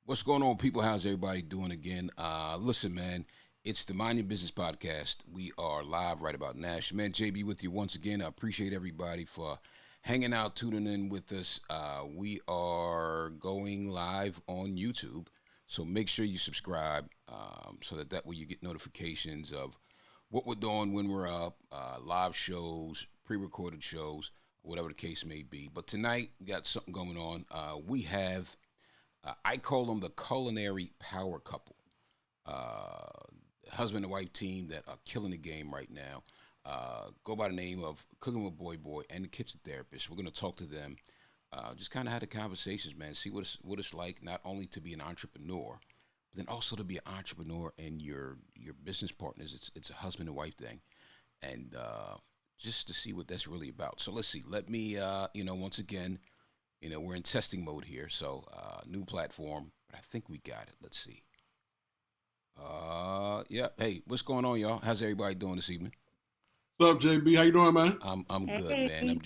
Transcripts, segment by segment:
What's going on, people? How's everybody doing again? Listen, man, it's the Mind Your Business podcast. We are live right about now. Man, JB with you once again. I appreciate everybody for hanging out, tuning in with us. We are going live on YouTube, so make sure you subscribe so that way you get notifications of what we're doing when we're up, live shows, pre-recorded shows, whatever the case may be. But tonight we got something going on. We have I call them the culinary power couple. Husband and wife team that are killing the game right now. Go by the name of Cooking with Boy and the Kitchen Therapist. We're going to talk to them. Just kind of have the conversations, man. See what it's like not only to be an entrepreneur, but then also to be an entrepreneur and your business partners. It's a husband and wife thing, and just to see what that's really about. So let's see. Let me once again. We're in testing mode here, so new platform, but I think we got it. Let's see. Yeah. Hey, what's going on, y'all? How's everybody doing this evening? What's up, JB? How you doing, man? I'm good, man. I'm Hey.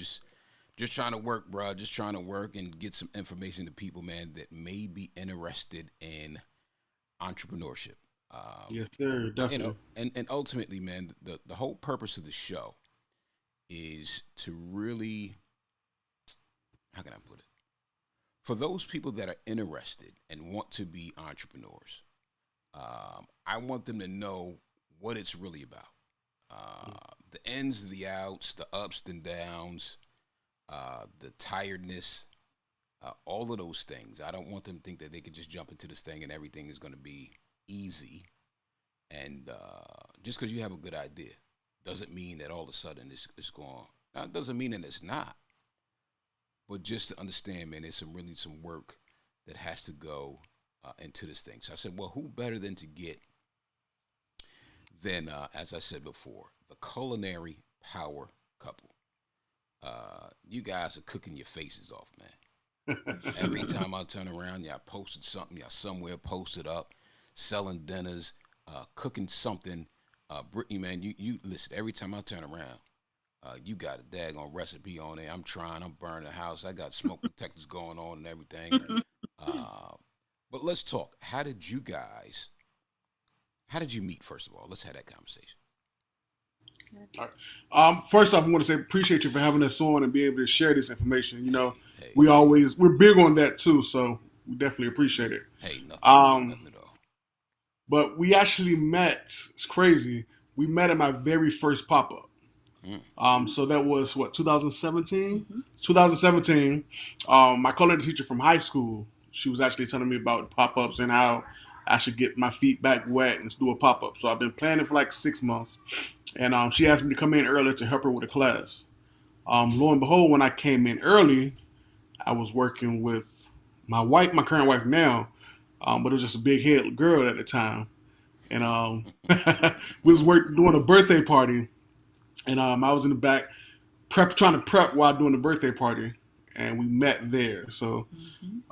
just trying to work, bro. Just trying to work and get some information to people, man, that may be interested in entrepreneurship. Um, Yes, sir. Definitely. and ultimately, man, the whole purpose of the show is to really, how can I put it? For those people that are interested and want to be entrepreneurs, I want them to know what it's really about. The ins, the outs, the ups and downs, the tiredness, all of those things. I don't want them to think that they could just jump into this thing and everything is going to be easy. And just because you have a good idea doesn't mean that all of a sudden it's going. Now, it doesn't mean that it's not. But just to understand, man, there's some work that has to go into this thing. So I said, well, who better than to get than, as I said before, the culinary power couple. You guys are cooking your faces off, man. Every time I turn around, y'all posted something, y'all somewhere posted up, selling dinners, cooking something. Brittany, man, you listen. Every time I turn around, you got a daggone recipe on there. I'm trying. I'm burning the house. I got smoke detectors going on and everything. Uh, but let's talk. How did you meet, first of all? Let's have that conversation. All right. First off, I want to say appreciate you for having us on and being able to share this information. Hey, hey, We're big on that too, so we definitely appreciate it. hey, nothing, Um, nothing at all. but we actually met. It's crazy. We met at my very first pop up. Mm, So that was what 2017. Hmm. 2017. My culinary teacher from high school. She was actually telling me about pop ups and how I should get my feet back wet and do a pop up. So I've been planning for like 6 months, and she asked me to come in early to help her with a class. Lo and behold, when I came in early, I was working with my wife, my current wife now, but it was just a big head girl at the time, and we was doing a birthday party, and I was in the back trying to prep while doing the birthday party, and we met there. So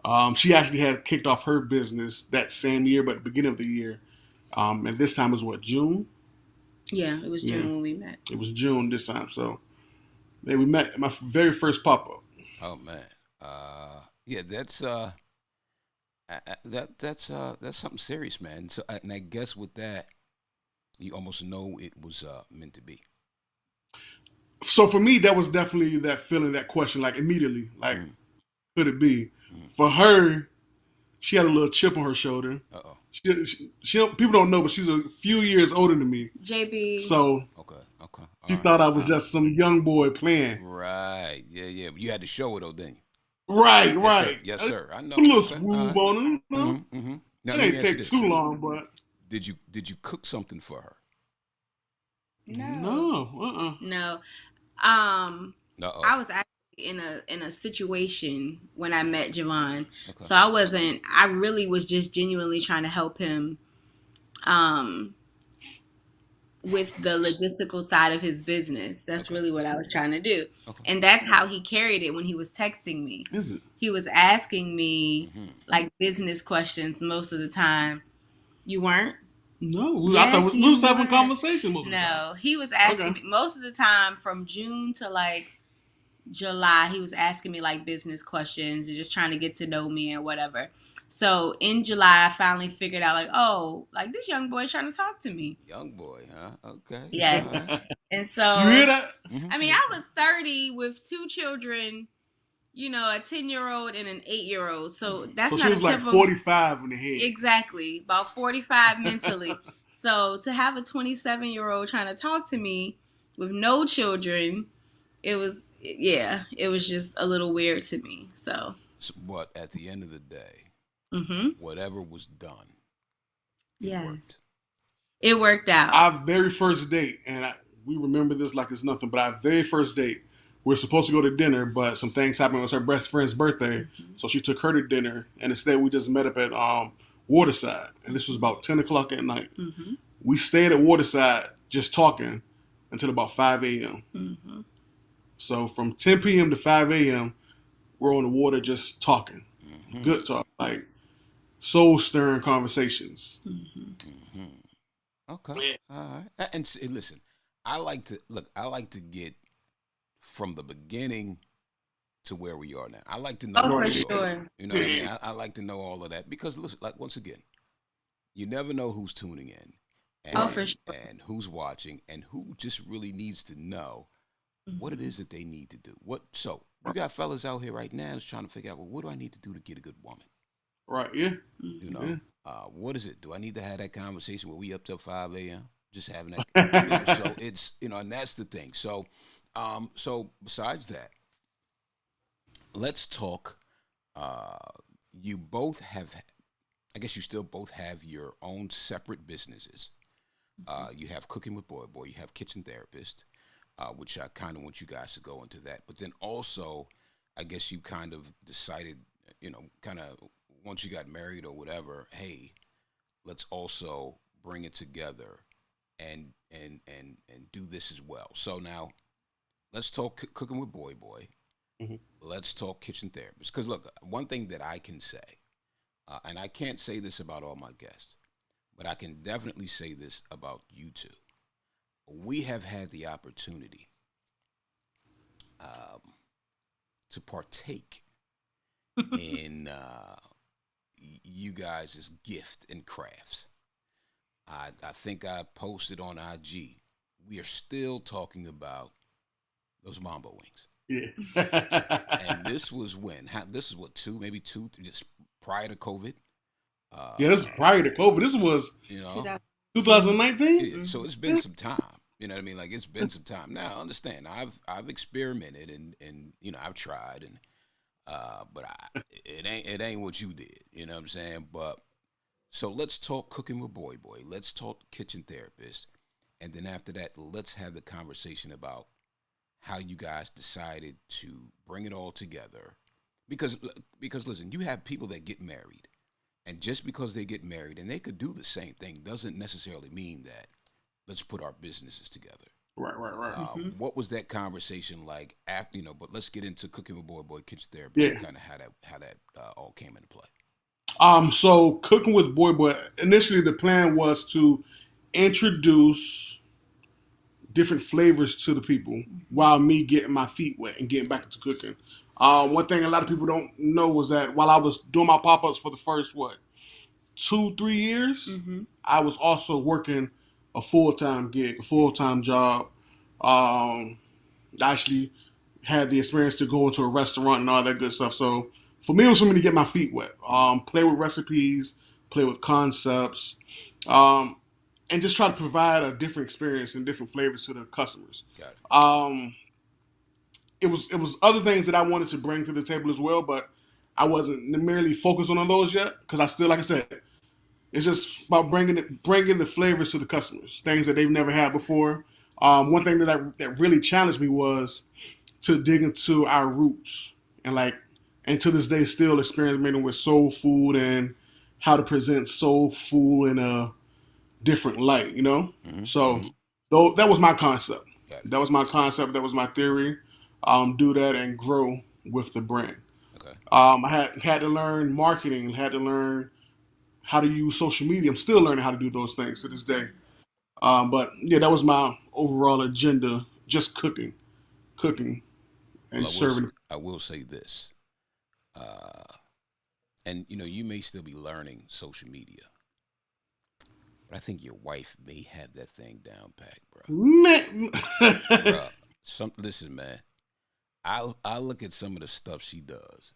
Hmm. she actually had kicked off her business that same year, but at the beginning of the year, and this time was what, June? Yeah, it was Yeah, June when we met. it was June this time. So yeah, we met at my very first pop up. Oh man. Yeah, that's something serious, man. So, and I guess with that, you almost know it was meant to be. So for me, that was definitely that feeling, that question, like immediately, like Mm, could it be? mm. For her, she had a little chip on her shoulder. Uh oh. People don't know, but she's a few years older than me. JB. So Okay. Okay. she All right. thought I was All right. just some young boy playing. Right. Yeah. Yeah. But you had to show it, though, didn't you? Right, Yes, sir. right. Yes, Put sir. I a know. little Okay. All smooth right. on it, you know. Mm-hmm. Mm-hmm. Now It let me ain't ask you take this: too long, but Did you cook something for her? No. no. No. Um, Uh oh. I was actually in a situation when I met Javon. Okay. So I really was just genuinely trying to help him um with the logistical side of his business. That's Okay. really what I was trying to do. Okay. And that's how he carried it when he was texting me. Is it? He was asking me Mm-hmm. like business questions most of the time. You weren't? No. I thought Yes, we was you having a were. conversation most of the time. No, he was asking Okay. me most of the time from June to like July. He was asking me like business questions and just trying to get to know me or whatever. So in July, I finally figured out, like, oh, like this young boy's trying to talk to me. Young boy, huh? Okay. Yes. All right. And You hear so, that? I mean, I was 30 with two children, a 10-year-old and an 8-year-old. So that's So she not a was like typical. 45 in the head. Exactly. About 45 mentally. So to have a 27-year-old trying to talk to me with no children, it was just a little weird to me. So, But at the end of the day, mm-hmm. whatever was done, it Yes. worked. It worked out. Our very first date, and we remember this like it's nothing, but our very first date, we were supposed to go to dinner, but some things happened. It was her best friend's birthday, so she took her to dinner, and instead we just met up at Waterside, and this was about 10 o'clock at night. Mm-hmm. We stayed at Waterside just talking until about 5 a.m. Mm-hmm. So from 10 p.m. to 5 a.m., we're on the water just talking. Mm-hmm. Good talk, like soul-stirring conversations. Mm-hmm. Okay. All right. And listen, I like to get from the beginning to where we are now. I like to know. Oh, for the story. sure. You know what I mean? I like to know all of that because, listen, like once again, you never know who's tuning in, and, for sure. and who's watching, and who just really needs to know what it is that they need to do. So you got fellas out here right now that's trying to figure out, well, what do I need to do to get a good woman? Right? Yeah. You know, what is it? Do I need to have that conversation where we up till 5 a.m. just having that? So it's and that's the thing. So, so besides that, let's talk. You both have, I guess, you still both have your own separate businesses. You have Cooking with Boy Boy. You have Kitchen Therapist, which I kind of want you guys to go into that. But then also, I guess you kind of decided, kind of once you got married or whatever, hey, let's also bring it together and do this as well. So now, let's talk Cooking with Boy Boy. Mm-hmm. Let's talk Kitchen Therapist. Because look, one thing that I can say, and I can't say this about all my guests, but I can definitely say this about you two. We have had the opportunity to partake in you guys' gift and crafts. I think I posted on IG. We are still talking about those Mambo wings. Yeah. And this was when? This is what, maybe two, just prior to COVID. Yeah, this is prior to COVID. This was 2019. Yeah, so it's been some time. You know what I mean? Like it's been some time. Now, understand, I've experimented and I've tried and but it ain't what you did. You know what I'm saying? But so let's talk Cooking with Boy Boy. Let's talk Kitchen Therapist, and then after that, let's have the conversation about how you guys decided to bring it all together. Because listen, you have people that get married, and just because they get married and they could do the same thing doesn't necessarily mean that let's put our businesses together. Right. What was that conversation like after, but let's get into Cooking with Boy Boy Kitchen Therapist and kind of how that all came into play. So Cooking with Boy Boy, initially the plan was to introduce different flavors to the people while me getting my feet wet and getting back into cooking. One thing a lot of people don't know was that while I was doing my pop-ups for the first, 2-3 years, I was also working a full-time gig, a full-time job. I actually had the experience to go into a restaurant and all that good stuff. So for me, it was for me to get my feet wet, play with recipes, play with concepts, and just try to provide a different experience and different flavors to the customers. Got it. It was other things that I wanted to bring to the table as well, but I wasn't merely focused on those yet because I still, like I said, it's just about bringing the flavors to the customers, things that they've never had before. One thing that really challenged me was to dig into our roots and to this day still experimenting with soul food and how to present soul food in a different light, So that was my concept. That was my concept. That was my theory. Do that and grow with the brand. Okay. I had to learn marketing, had to learn how to use social media. I'm still learning how to do those things to this day. But yeah, that was my overall agenda, just cooking and serving. I will say this. and you may still be learning social media, but I think your wife may have that thing down pat, bro. Man. Bro, listen, man. I look at some of the stuff she does.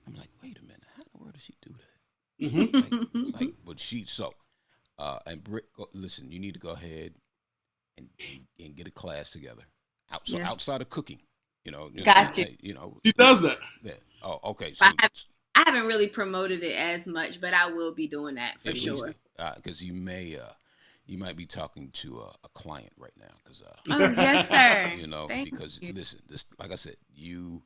I'm like, wait a minute, how in the world does she do that? But and Britt, listen, you need to go ahead and get a class together. So Yes. outside of cooking, Got you. She does that. Yeah. Oh, okay. So I haven't really promoted it as much, but I will be doing that for sure. Because you might be talking to a client right now. Because yes, sir. Because listen, this, like I said, you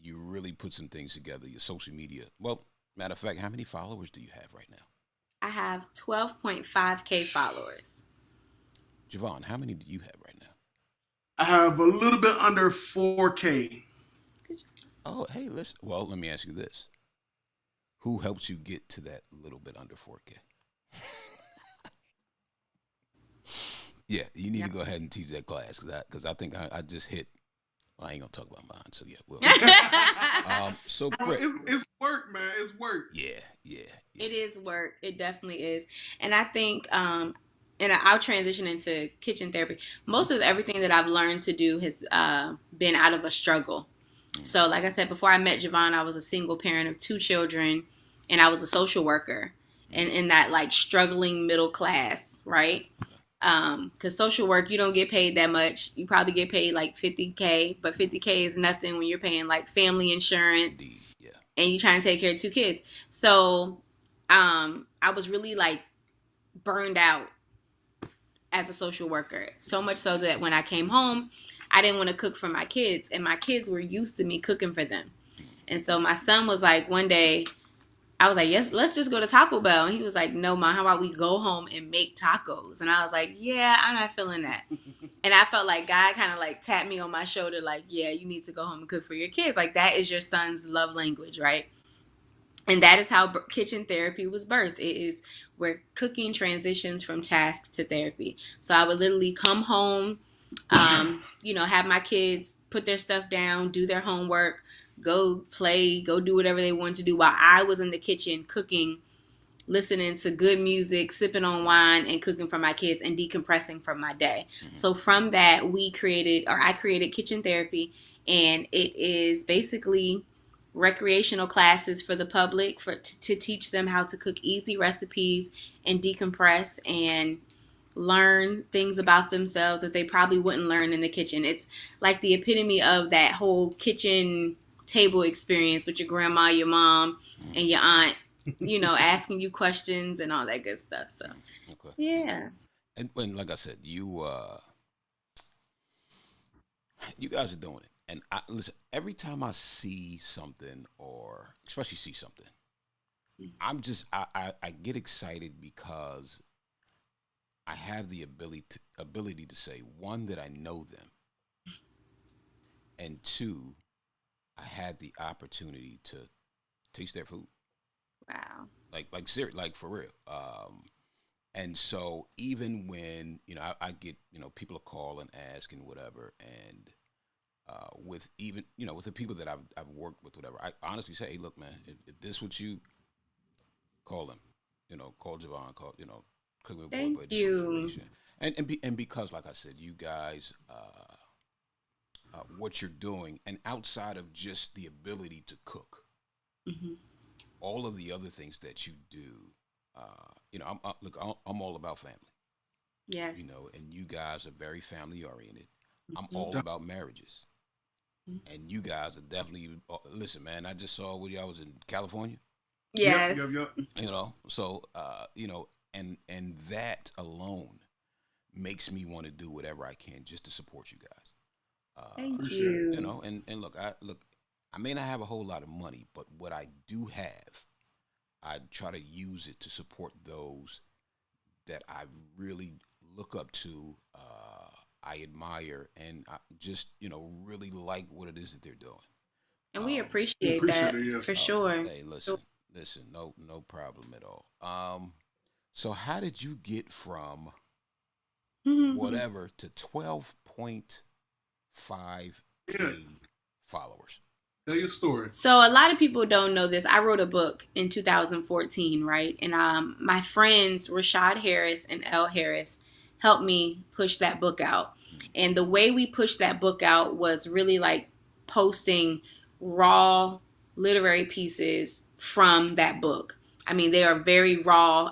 really put some things together. Your social media. Well, matter of fact, how many followers do you have right now? I have 12.5K followers. Javon, how many do you have right now? I have a little bit under 4K. Oh, hey, listen. Well, let me ask you this. Who helped you get to that little bit under 4K? Yeah, you need to go ahead and teach that class because I think I just hit. Well, I ain't gonna talk about mine, so yeah. Well, so Britt, it's work, man. It's work. Yeah. It is work. It definitely is, and I think, and I'll transition into kitchen therapy. Most of everything that I've learned to do has been out of a struggle. So, like I said, before I met Javon, I was a single parent of 2 children, and I was a social worker, and in that like struggling middle class, right? Because social work, you don't get paid that much. You probably get paid like 50K, but 50K is nothing when you're paying like family insurance, and you're trying to take care of 2 kids. So, I was really like burned out as a social worker, so much so that when I came home, I didn't want to cook for my kids, and my kids were used to me cooking for them. And so my son was like, one day, I was like, yes, let's just go to Taco Bell. And he was like, no, Mom, how about we go home and make tacos? And I was like, yeah, I'm not feeling that. And I felt like God kind of like tapped me on my shoulder, like, yeah, you need to go home and cook for your kids. Like, that is your son's love language, right? And that is how kitchen therapy was birthed. It is where cooking transitions from tasks to therapy. So I would literally come home, have my kids put their stuff down, do their homework, go play, go do whatever they wanted to do while I was in the kitchen cooking, listening to good music, sipping on wine, and cooking for my kids and decompressing from my day. So from that, I created kitchen therapy, and it is basically recreational classes for the public to teach them how to cook easy recipes and decompress and learn things about themselves that they probably wouldn't learn in the kitchen. It's like the epitome of that whole kitchen table experience with your grandma, your mom, and your aunt, asking you questions and all that good stuff. So, okay. Yeah. And like I said, you guys are doing it. And listen, every time I see something, or especially see something, I get excited because I have the ability to say, one, that I know them, and 2, I had the opportunity to taste their food. Wow. Like serious, like for real. And so even when I get people call and ask and whatever, and with even with the people that I've worked with, whatever, I honestly say, hey, look, man, if this what you call them, call Javon, call cook with Thank boy, you. and because like I said, you guys, what you're doing, and outside of just the ability to cook, all of the other things that you do, I'm all about family. Yes. And you guys are very family oriented. I'm all about marriages. And you guys are definitely, listen, man, I just saw when I was in California. Yes. Yep. So, and that alone makes me want to do whatever I can just to support you guys. Thank you. And look, I may not have a whole lot of money, but what I do have, I try to use it to support those that I really look up to, I admire, and I just, really like what it is that they're doing. And we appreciate that, yes. for sure. Hey, listen, no problem at all. So how did you get from whatever to 12.5K followers? Tell your story. So a lot of people don't know this. I wrote a book in 2014, right? And my friends Rashad Harris and Elle Harris helped me push that book out. And the way we pushed that book out was really like posting raw literary pieces from that book. I mean, they are very raw.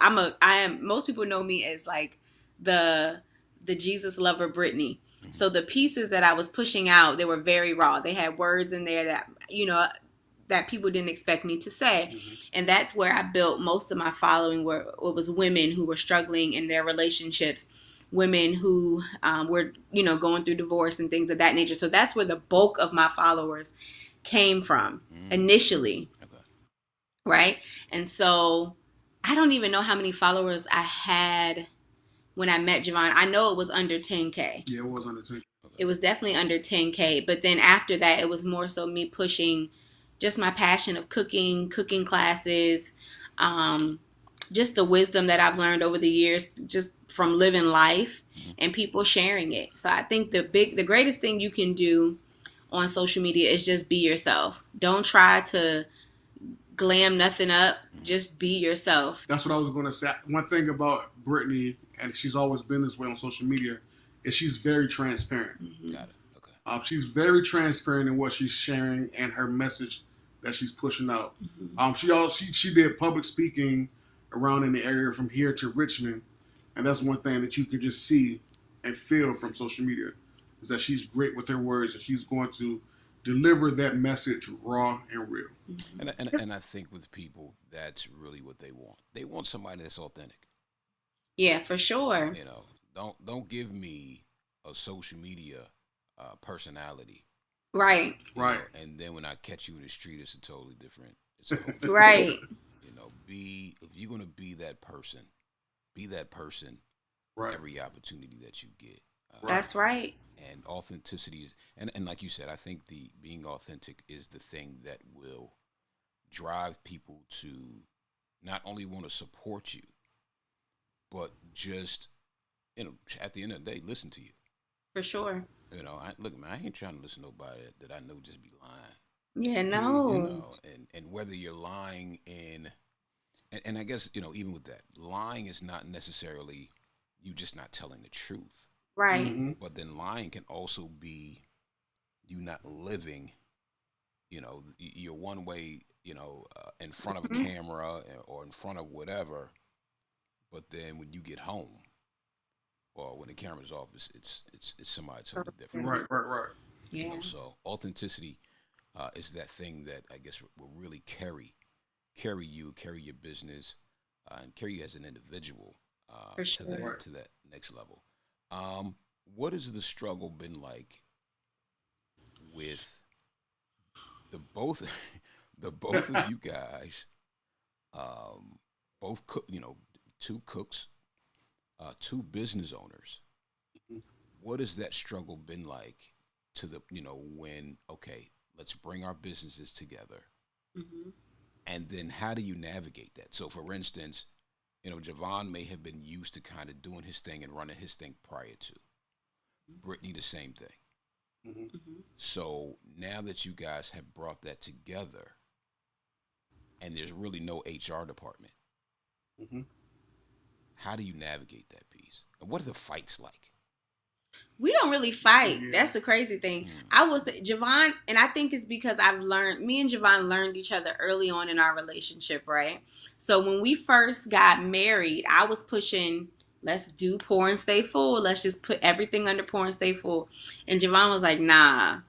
Most people know me as like the Jesus lover Brittany. So the pieces that I was pushing out, they were very raw. They had words in there that, that people didn't expect me to say. Mm-hmm. And that's where I built most of my following, where it was women who were struggling in their relationships, women who were, going through divorce and things of that nature. So that's where the bulk of my followers came from initially. Okay. Right? And so I don't even know how many followers I had when I met Javon. I know it was under 10K. Yeah, it was under 10K. It was definitely under 10K. But then after that, it was more so me pushing just my passion of cooking classes, just the wisdom that I've learned over the years, just from living life and people sharing it. So I think the greatest thing you can do on social media is just be yourself. Don't try to glam nothing up. Just be yourself. That's what I was going to say. One thing about Brittany, and she's always been this way on social media, is she's very transparent. Mm-hmm. Got it. Okay. She's very transparent in what she's sharing and her message that she's pushing out. Mm-hmm. She did public speaking around in the area from here to Richmond, and that's one thing that you can just see and feel from social media, is that she's great with her words and she's going to deliver that message raw and real. Mm-hmm. And I think with people, that's really what they want. They want somebody that's authentic. Yeah, for sure. Don't give me a social media personality. Right. Right. And then when I catch you in the street, it's a totally different. Right. If you're gonna be that person, right. Every opportunity that you get. That's right. And authenticity is, and like you said, I think being authentic is the thing that will drive people to not only want to support you, but just, at the end of the day, listen to you. For sure. I ain't trying to listen to nobody that I know just be lying. Yeah, no. And whether you're lying and I guess, even with that, lying is not necessarily you just not telling the truth. Right. Mm-hmm. But then lying can also be you not living, you're one way, in front of a camera or in front of whatever. But then when you get home or when the camera's off, it's somebody totally different. Right. Yeah. So authenticity is that thing that I guess will really carry you, carry your business, and carry you as an individual For sure. to that next level. What has the struggle been like with the both of you guys? Both two cooks, two business owners. What has that struggle been like to the when let's bring our businesses together, and then how do you navigate that? So, for instance, Javon may have been used to kind of doing his thing and running his thing prior to. Brittany, the same thing. Mm-hmm. So now that you guys have brought that together and there's really no HR department, how do you navigate that piece? And what are the fights like? We don't really fight. Yeah. That's the crazy thing. I will say, Javon, and I think it's because me and Javon learned each other early on in our relationship, right? So when we first got married, I was pushing, let's do Pour and Stay Full. Let's just put everything under Pour and Stay Full. And Javon was like, nah.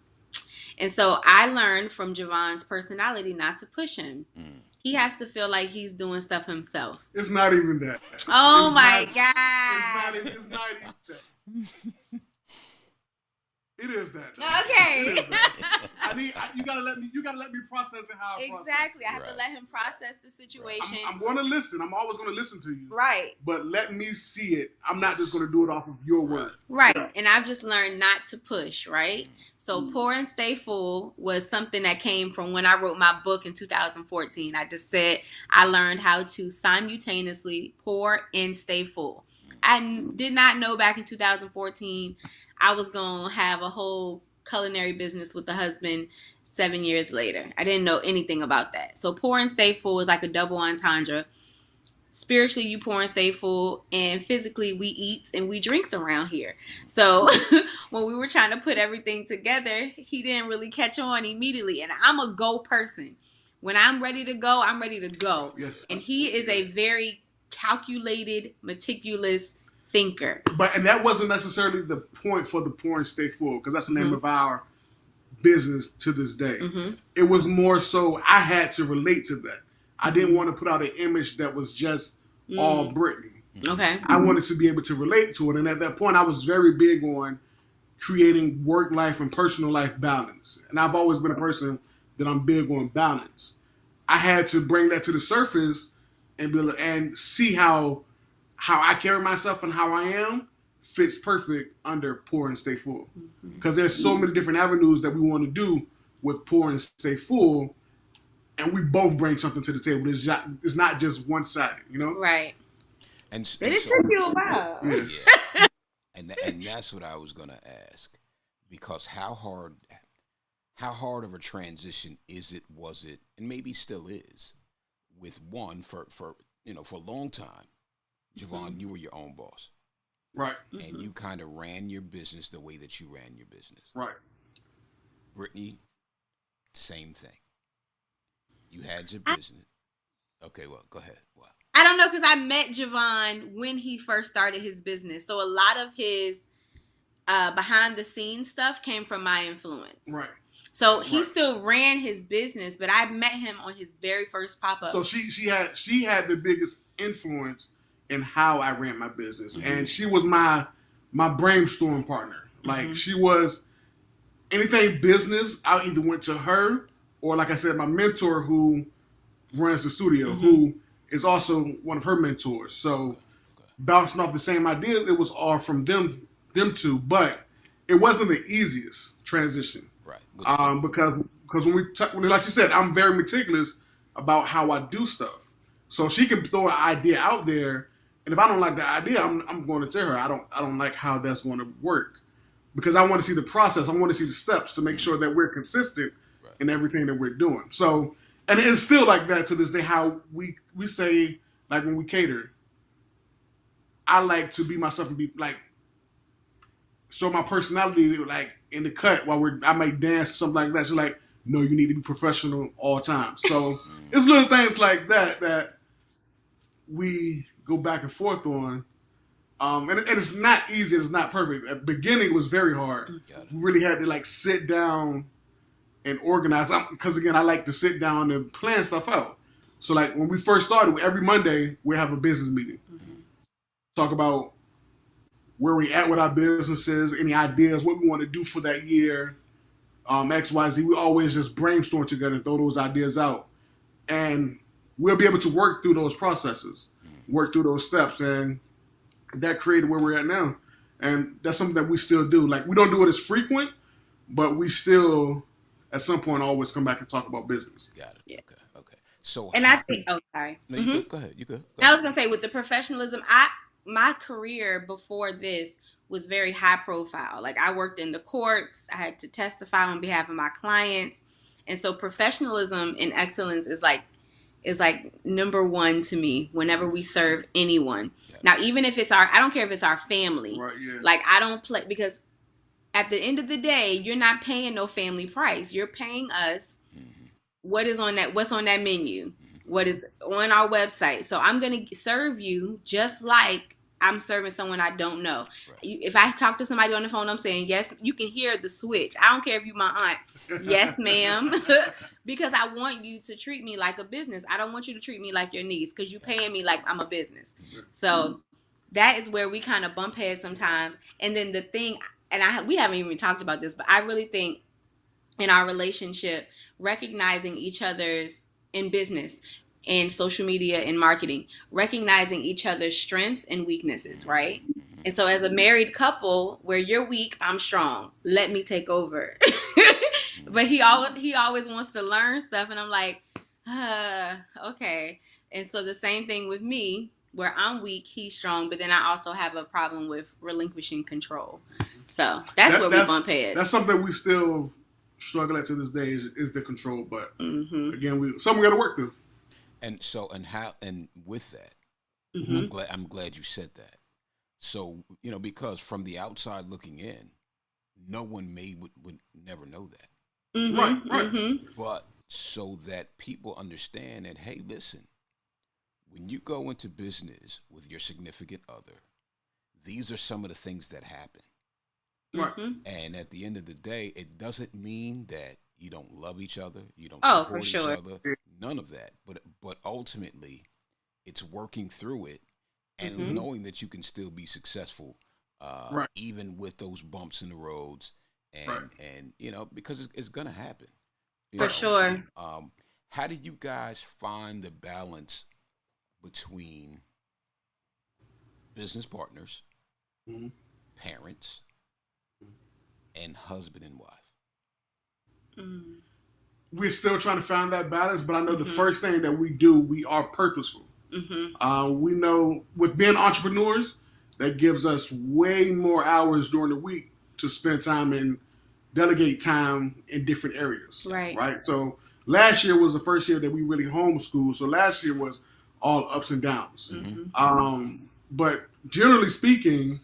And so I learned from Javon's personality not to push him. He has to feel like he's doing stuff himself. It's not even that. Oh, my God. It's not even that. It is that. Okay. It is that. You gotta let me process it how I process. Exactly. I have to let him process the situation. I'm going to listen. I'm always going to listen to you. Right. But let me see it. I'm not just going to do it off of your word. Right. And I've just learned not to push, right? So Pour and Stay Full was something that came from when I wrote my book in 2014. I just said I learned how to simultaneously pour and stay full. I did not know back in 2014 I was going to have a whole culinary business with the husband 7 years later. I didn't know anything about that. So Poor and Stay Full is like a double entendre. Spiritually, you poor and stay full, and physically, we eats and we drinks around here. So when we were trying to put everything together, he didn't really catch on immediately. And I'm a go person. When I'm ready to go, I'm ready to go. Yes. And he is a very calculated, meticulous thinker. And that wasn't necessarily the point for the Poor and Stay Full, because that's the name of our business to this day. It was more so I had to relate to that. I didn't want to put out an image that was just all Brittany. Okay. I wanted to be able to relate to it. And at that point, I was very big on creating work life and personal life balance. And I've always been a person that I'm big on balance. I had to bring that to the surface and see how I carry myself and how I am fits perfect under Poor and Stay Full. Because there's so many different avenues that we want to do with Poor and Stay Full. And we both bring something to the table. It's not just one-sided, you know? Right. And But it took you a while. Yeah. and that's what I was gonna ask, because how hard of a transition was it, and maybe still is, with one for a long time, Javon, you were your own boss, Right. and you kind of ran your business the way that you ran your business. Right. Brittany, same thing. You had your business. Okay, well, go ahead. Wow. I don't know, because I met Javon when he first started his business. So a lot of his behind the scenes stuff came from my influence. Right. So he still ran his business, but I met him on his very first pop-up. So she had the biggest influence in how I ran my business. And she was my brainstorm partner. Like she was anything business, I either went to her, or like I said, my mentor who runs the studio, who is also one of her mentors. So bouncing off the same ideas, it was all from them two. But it wasn't the easiest transition, right? Because when like you said, I'm very meticulous about how I do stuff. So she can throw an idea out there, and if I don't like the idea, I'm going to tell her I don't like how that's going to work, because I want to see the process. I want to see the steps to make sure that we're consistent in everything that we're doing. So, and it's still like that to this day, how we say, like when we cater, I like to be myself and be like, show my personality like in the cut while I might dance or something like that. She's like, no, you need to be professional all the time. So it's little things like that we go back and forth on. And it's not easy. It's not perfect. At the beginning, it was very hard. We really had to like sit down and organize, because again, I like to sit down and plan stuff out. So like when we first started, every Monday we have a business meeting. Talk about where we at with our businesses, any ideas, what we want to do for that year, X, Y, Z. We always just brainstorm together and throw those ideas out. And we'll be able to work through those processes, work through those steps, and that created where we're at now. And that's something that we still do. Like we don't do it as frequent, but we still at some point always come back and talk about business. Got it. Yeah. Okay. So, and I think, sorry. No, you go ahead. You go. I was gonna say, with the professionalism, my career before this was very high profile. Like I worked in the courts. I had to testify on behalf of my clients, and so professionalism and excellence is like number one to me whenever we serve anyone. Yeah. Now, even if I don't care if it's our family. Right. Yeah. Like I don't play, because at the end of the day, you're not paying no family price. You're paying us what's on that menu, what is on our website. So I'm going to serve you just like I'm serving someone I don't know. Right. If I talk to somebody on the phone, I'm saying, yes, you can hear the switch. I don't care if you're my aunt. Yes, ma'am. Because I want you to treat me like a business. I don't want you to treat me like your niece, because you're paying me like I'm a business. So that is where we kind of bump heads sometimes. And then the thing, and we haven't even talked about this, but I really think in our relationship, recognizing each other's in business and social media and marketing, recognizing each other's strengths and weaknesses, right? And so as a married couple, where you're weak, I'm strong. Let me take over. But he always wants to learn stuff, and I'm like, okay. And so the same thing with me, where I'm weak, he's strong, but then I also have a problem with relinquishing control. So that's where we bump heads. That's something we still struggle at to this day is the control. But Mm-hmm. again, something we got to work through. And with that, Mm-hmm. I'm glad you said that. So, because from the outside looking in, no one would never know that. Mm-hmm. Right. Mm-hmm. But so that people understand that, hey, listen, when you go into business with your significant other, these are some of the things that happen. Right. Mm-hmm. And at the end of the day, it doesn't mean that you don't love each other, you don't Oh, for support each sure. other, none of that. But ultimately, it's working through it and Mm-hmm. knowing that you can still be successful, Right. even with those bumps in the roads, Right. and because it's gonna happen. For sure. How do you guys find the balance between business partners, Mm-hmm. parents, and husband and wife? Mm. We're still trying to find that balance, but I know the Mm-hmm. first thing that we do, we are purposeful. Mm-hmm. We know with being entrepreneurs, that gives us way more hours during the week to spend time and delegate time in different areas. Right. Right. So last year was the first year that we really homeschooled. So last year was all ups and downs. Mm-hmm. But generally speaking,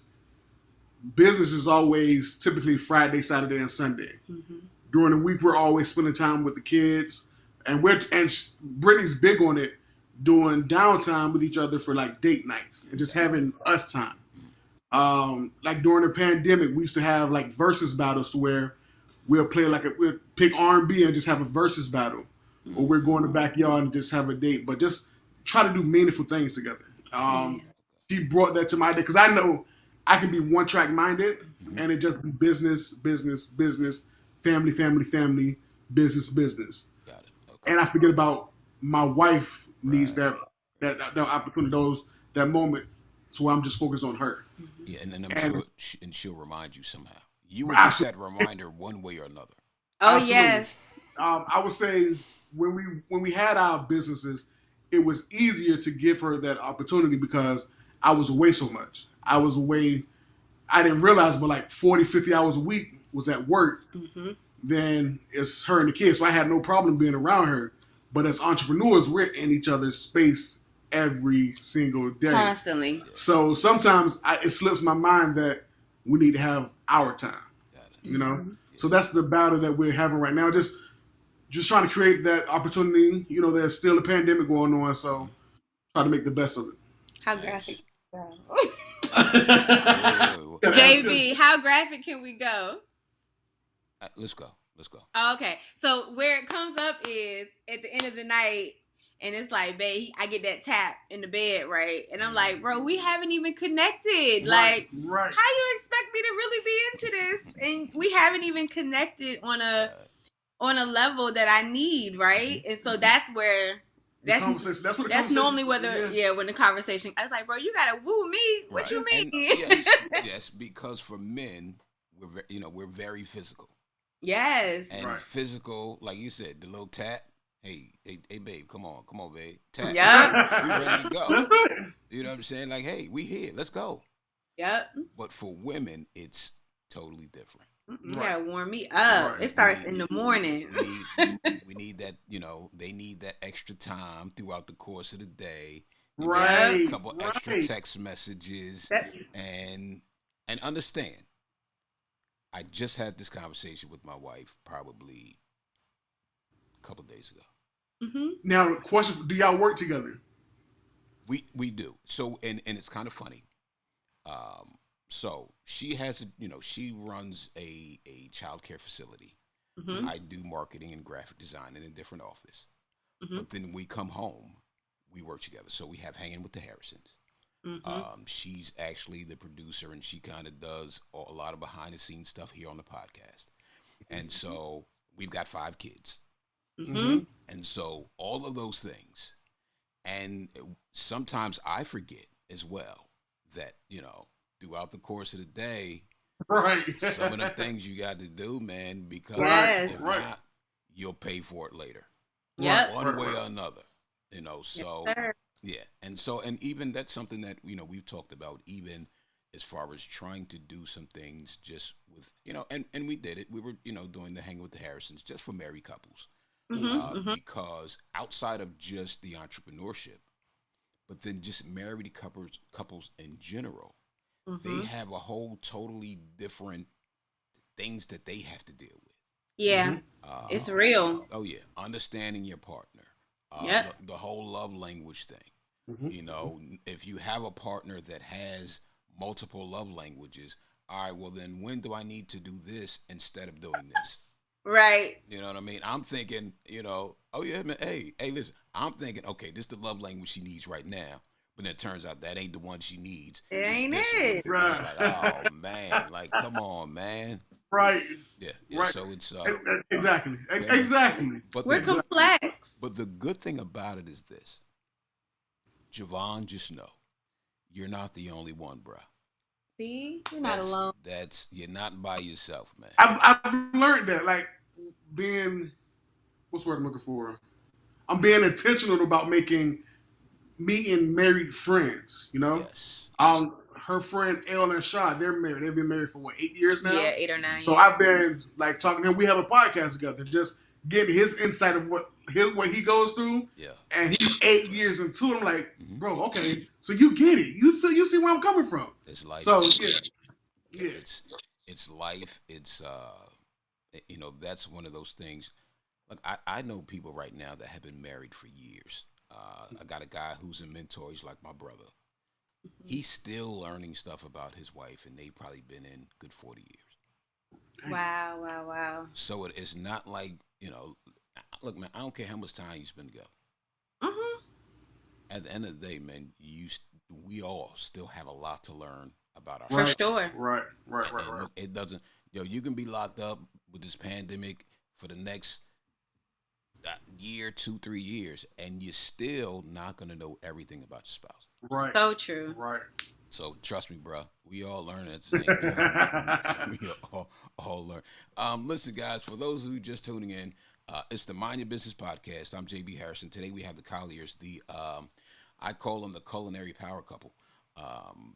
business is always typically Friday, Saturday, and Sunday. Mm-hmm. During the week, we're always spending time with the kids, and Brittany's big on it, doing downtime with each other for like date nights and just having us time. Like during the pandemic, we used to have like versus battles where we'll pick R&B and just have a versus battle, or we're going to the backyard and just have a date, but just try to do meaningful things together. Yeah. She brought that to my day because I know I can be one track minded and it just be business, business, business, family, family, family, business, business, Got it. Okay. and I forget about my wife needs Right. that opportunity, that moment, so where I'm just focused on her. Yeah, and I'm And sure, and she'll remind you somehow. You will get absolutely, that reminder one way or another. Oh, absolutely. yes. I would say when we had our businesses, it was easier to give her that opportunity because I was away so much. I was away. I didn't realize, but like 40, 50 hours a week was at work. Mm-hmm. Then it's her and the kids, so I had no problem being around her. But as entrepreneurs, we're in each other's space every single day. Constantly. So sometimes it slips my mind that we need to have our time. Got it. You know, so that's the battle that we're having right now. Just trying to create that opportunity. There's still a pandemic going on, so try to make the best of it. How Nice. graphic? Yeah, JB, how graphic can we go? let's go. Oh, okay. So where it comes up is at the end of the night, and it's like, babe, I get that tap in the bed, right? And I'm like, bro, we haven't even connected. Like, Right. how you expect me to really be into this? And we haven't even connected on a level that I need, right? And so that's where That's where the conversation. normally when the conversation. I was like, bro, you gotta woo me. What Right. you mean? And yes, because for men, we're very physical. Yes. And Right. physical, like you said, the little tap. Hey, babe, come on, babe. Tap. Yep. We ready to go. That's it. You know what I'm saying? Like, hey, we here. Let's go. Yep. But for women, it's totally different. You Right. gotta warm me up. Right. It starts in the morning. We need that, they need that extra time throughout the course of the day. Right. A couple extra text messages. That's And understand, I just had this conversation with my wife probably a couple days ago. mm-hmm. Now, question: do y'all work together? We do. So and it's kind of funny. So she has she runs a child care facility. Mm-hmm. I do marketing and graphic design in a different office. Mm-hmm. But then we come home, we work together. So we have Hanging with the Harrisons. Mm-hmm. She's actually the producer, and she kind of does a lot of behind the scenes stuff here on the podcast. And so we've got 5 kids. Mm-hmm. And so all of those things, and sometimes I forget as well that, throughout the course of the day, Right. some of the things you got to do, man, because Yes. if Right. not, you'll pay for it later. Yep. One way Right. or another. So Yes, sir. yeah. And even that's something that, we've talked about even as far as trying to do some things just with, and we did it. We were, doing the Hanging with the Harrisons just for married couples. Because outside of just the entrepreneurship, but then just married couples in general, they have a whole totally different things that they have to deal with. Yeah, it's real. Oh yeah, understanding your partner. Yep. The whole love language thing. If you have a partner that has multiple love languages, all right, well then when do I need to do this instead of doing this? Right. You know what I mean? I'm thinking, oh yeah, man, hey, listen, I'm thinking, okay, this is the love language she needs right now. But then it turns out that ain't the one she needs. It ain't it. Right. It's like, oh man, like come on, man. Right. Yeah. Right. So it's exactly. Yeah. Exactly. But we're complex. But the good thing about it is this. Javon, just know, you're not the only one, bro. See, you're not alone. You're not by yourself, man. I've learned that, like, being, what's the word I'm looking for? I'm being intentional about meeting married friends, Yes. Her friend Elle and Shaw, they're married. They've been married for 8 years now? Yeah, 8 or 9 So years. I've been like talking to him. We have a podcast together, just getting his insight of what he goes through. Yeah. And he's 8 years into it. I'm like, bro, okay, so you get it. You see where I'm coming from. It's life. So yeah. It's life. It's that's one of those things. Look, I know people right now that have been married for years. I got a guy who's a mentor. He's like my brother. He's still learning stuff about his wife, and they've probably been in good 40 years. Wow. So it's not like, look, man, I don't care how much time you spend together. At the end of the day, man, we all still have a lot to learn about our For sure. Right. Look, it doesn't, you can be locked up with this pandemic for the next year, 2-3 years, and you're still not going to know everything about your spouse. Right. So true. Right. So trust me, bro. We all learn at the same time. We all learn. Listen, guys, for those who just tuning in, it's the Mind Your Business podcast. I'm JB Harrison. Today we have the Calliers. I call them the culinary power couple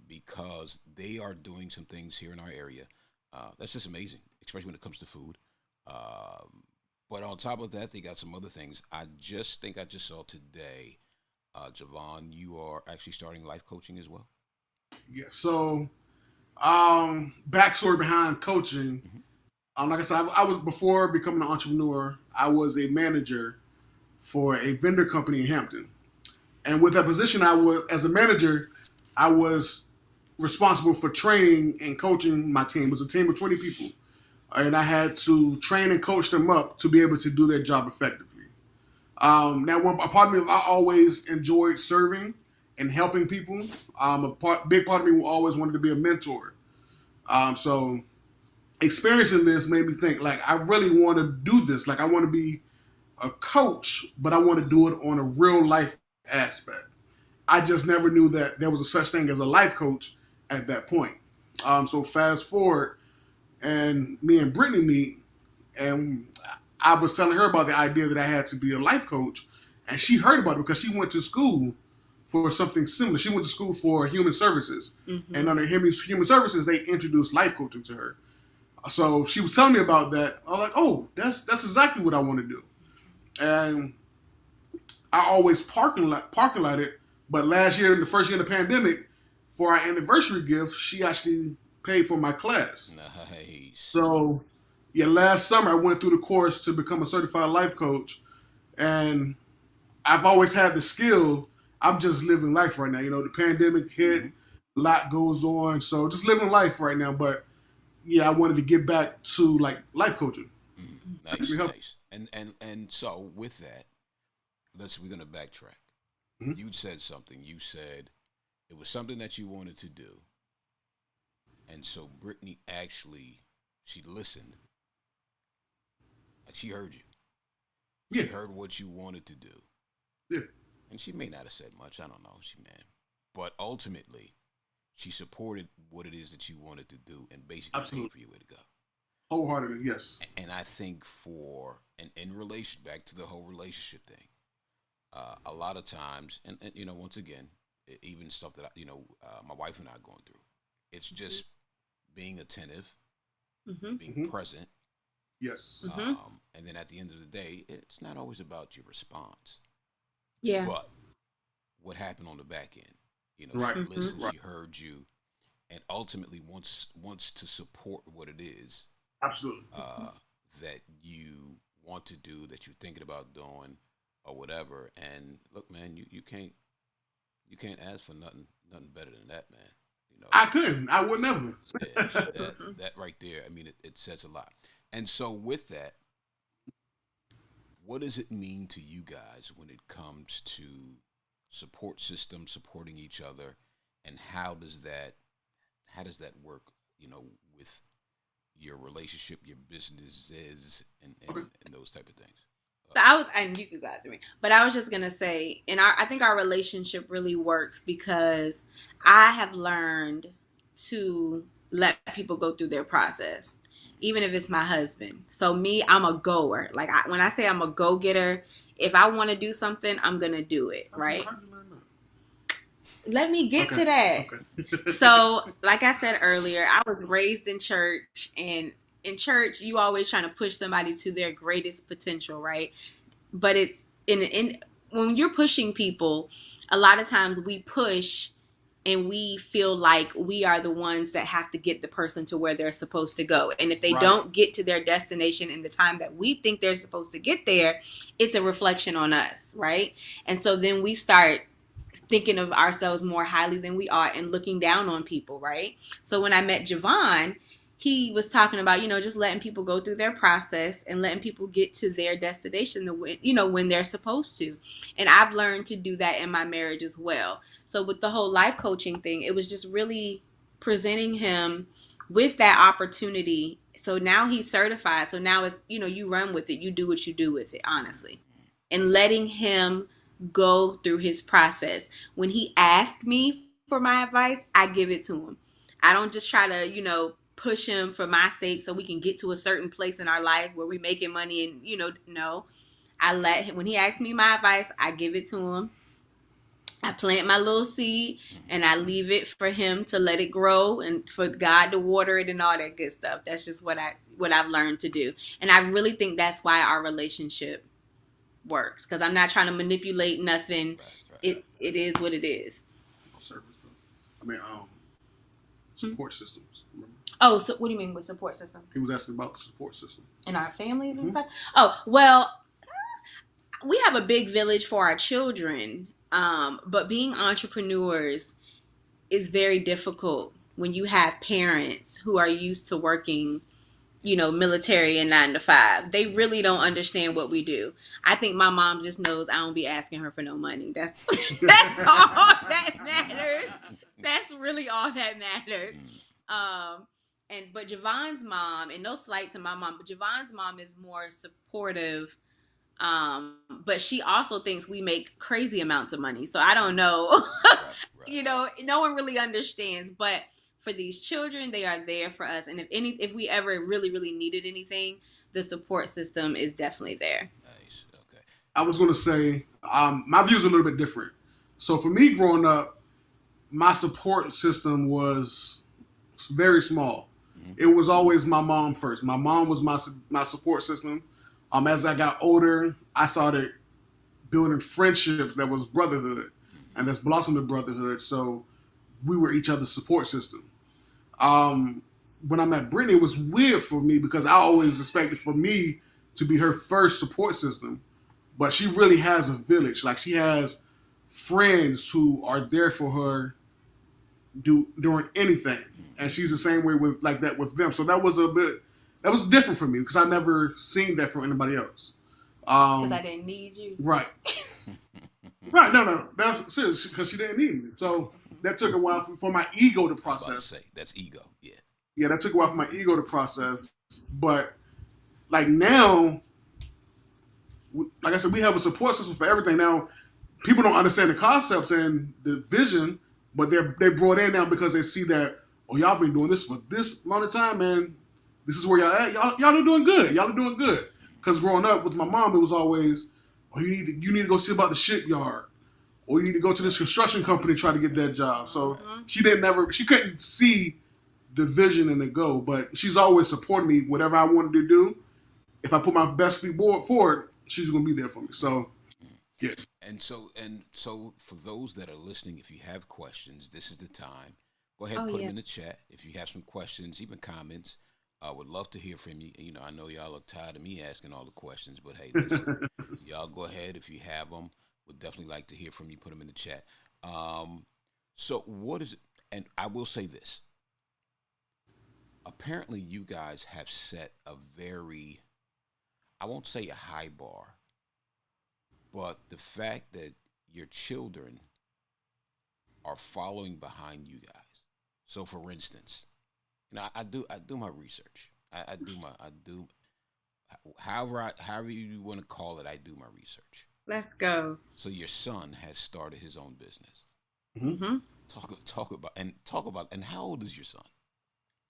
because they are doing some things here in our area. That's just amazing, especially when it comes to food. But on top of that, they got some other things. I just saw today, Javon, you are actually starting life coaching as well. Yeah. So, backstory behind coaching. Like I said, I was, before becoming an entrepreneur, I was a manager for a vendor company in Hampton. And with that position, as a manager, I was responsible for training and coaching my team. It was a team of 20 people. And I had to train and coach them up to be able to do their job effectively. Now, a part of me, I always enjoyed serving and helping people. Big part of me always wanted to be a mentor. So experiencing this made me think, like, I really want to do this. Like, I want to be a coach, but I want to do it on a real life aspect. I just never knew that there was a such thing as a life coach at that point. So fast forward, and me and Brittany meet, and I was telling her about the idea that I had to be a life coach, and she heard about it because she went to school for something similar. She went to school for human services, and under human services, they introduced life coaching to her. So she was telling me about that. I was like, oh, that's exactly what I want to do. And I always parking lot it, but last year, in the first year of the pandemic, for our anniversary gift, she actually paid for my class. Nice. So, yeah, last summer I went through the course to become a certified life coach, and I've always had the skill. I'm just living life right now. The pandemic hit, a lot goes on, so just living life right now. But yeah, I wanted to get back to like life coaching. Nice. And so with that, we're gonna backtrack. You said something. You said it was something that you wanted to do. And so Brittany she listened. Like, she heard you. Yeah. She heard what you wanted to do. Yeah. And she may not have said much. I don't know. But ultimately, she supported what it is that you wanted to do and basically paid for your way to go. Wholeheartedly, yes. And I think in relation, back to the whole relationship thing, a lot of times, and once again, even stuff that my wife and I are going through, It's just being attentive, Mm-hmm. being present. Yes. Mm-hmm. And then at the end of the day, it's not always about your response, Yeah. but what happened on the back end. You know, Right. she listened, Right. she heard you, and ultimately wants to support what it is Absolutely. that you want to do, that you're thinking about doing, or whatever. And look, man, you can't ask for nothing better than that, man. You know, I couldn't. I would never. yeah, that right there. I mean, it says a lot. And so with that, what does it mean to you guys when it comes to support systems, supporting each other, and how does that work? You know, with your relationship, your businesses, and those type of things. So and you could go after me, but I was just gonna say, I think our relationship really works because I have learned to let people go through their process, even if it's my husband. So me, I'm a goer. Like when I say I'm a go getter, if I want to do something, I'm gonna do it. Right? How'd you learn that? Let me get Okay. to that. Okay. So, like I said earlier, I was raised in church, and in church, you always trying to push somebody to their greatest potential, right? But it's in when you're pushing people, a lot of times we push and we feel like we are the ones that have to get the person to where they're supposed to go. And if they Right. don't get to their destination in the time that we think they're supposed to get there, it's a reflection on us, right? And so then we start thinking of ourselves more highly than we are and looking down on people, right? So when I met Javon, he was talking about, just letting people go through their process and letting people get to their destination, when they're supposed to. And I've learned to do that in my marriage as well. So with the whole life coaching thing, it was just really presenting him with that opportunity. So now he's certified. So now it's, you run with it. You do what you do with it, honestly. And letting him go through his process. When he asks me for my advice, I give it to him. I don't just try to, push him for my sake so we can get to a certain place in our life where we're making money and, no. I let him, when he asks me my advice, I give it to him. I plant my little seed and I leave it for him to let it grow and for God to water it and all that good stuff. That's just what I've learned to do. And I really think that's why our relationship works, because I'm not trying to manipulate nothing. Right. It is what it is. Service. I mean, support systems. Remember? Oh, so what do you mean with support systems? He was asking about the support system. In our families and stuff? Oh, well, we have a big village for our children, but being entrepreneurs is very difficult when you have parents who are used to working, military and 9 to 5. They really don't understand what we do. I think my mom just knows I don't be asking her for no money. That's all that matters. That's really all that matters. But Javon's mom, and no slight to my mom, but Javon's mom is more supportive. But she also thinks we make crazy amounts of money. So I don't know. Right. No one really understands. But for these children, they are there for us. And if we ever really, really needed anything, the support system is definitely there. Nice. Okay. I was going to say, my view is a little bit different. So for me growing up, my support system was very small. Mm-hmm. It was always my mom first. My mom was my support system. As I got older, I started building friendships that was brotherhood, and that's blossomed the brotherhood. So we were each other's support system. When I met Brittany, it was weird for me because I always expected for me to be her first support system, but she really has a village. Like, she has friends who are there for her during anything, and she's the same way with them. So that was different for me because I never seen that from anybody else. Because I didn't need you. Right. Right. No. That's serious, because she didn't need me. So that took a while for my ego to process. That's ego. Yeah. Yeah, that took a while for my ego to process. But like now, like I said, we have a support system for everything. Now, people don't understand the concepts and the vision, but they brought in now because they see that, oh, y'all been doing this for this long of time, man. This is where y'all at. Y'all are doing good. Y'all are doing good. Because growing up with my mom, it was always, oh, you need to go see about the shipyard, or you need to go to this construction company and try to get that job. So she couldn't see the vision and the goal. But she's always supported me. Whatever I wanted to do, if I put my best feet forward, she's gonna be there for me. So, yeah. And so for those that are listening, if you have questions, this is the time. Go ahead and put them in the chat. If you have some questions, even comments, I would love to hear from you. You know, I know y'all are tired of me asking all the questions, but hey, listen, y'all go ahead if you have them. Would definitely like to hear from you. Put them in the chat. So what is it? And I will say this. Apparently, you guys have set a very, I won't say a high bar, but the fact that your children are following behind you guys. So, for instance, you know, I do my research. I do however you want to call it. I do my research. Let's go. So your son has started his own business. Mm-hmm. Talk about and how old is your son?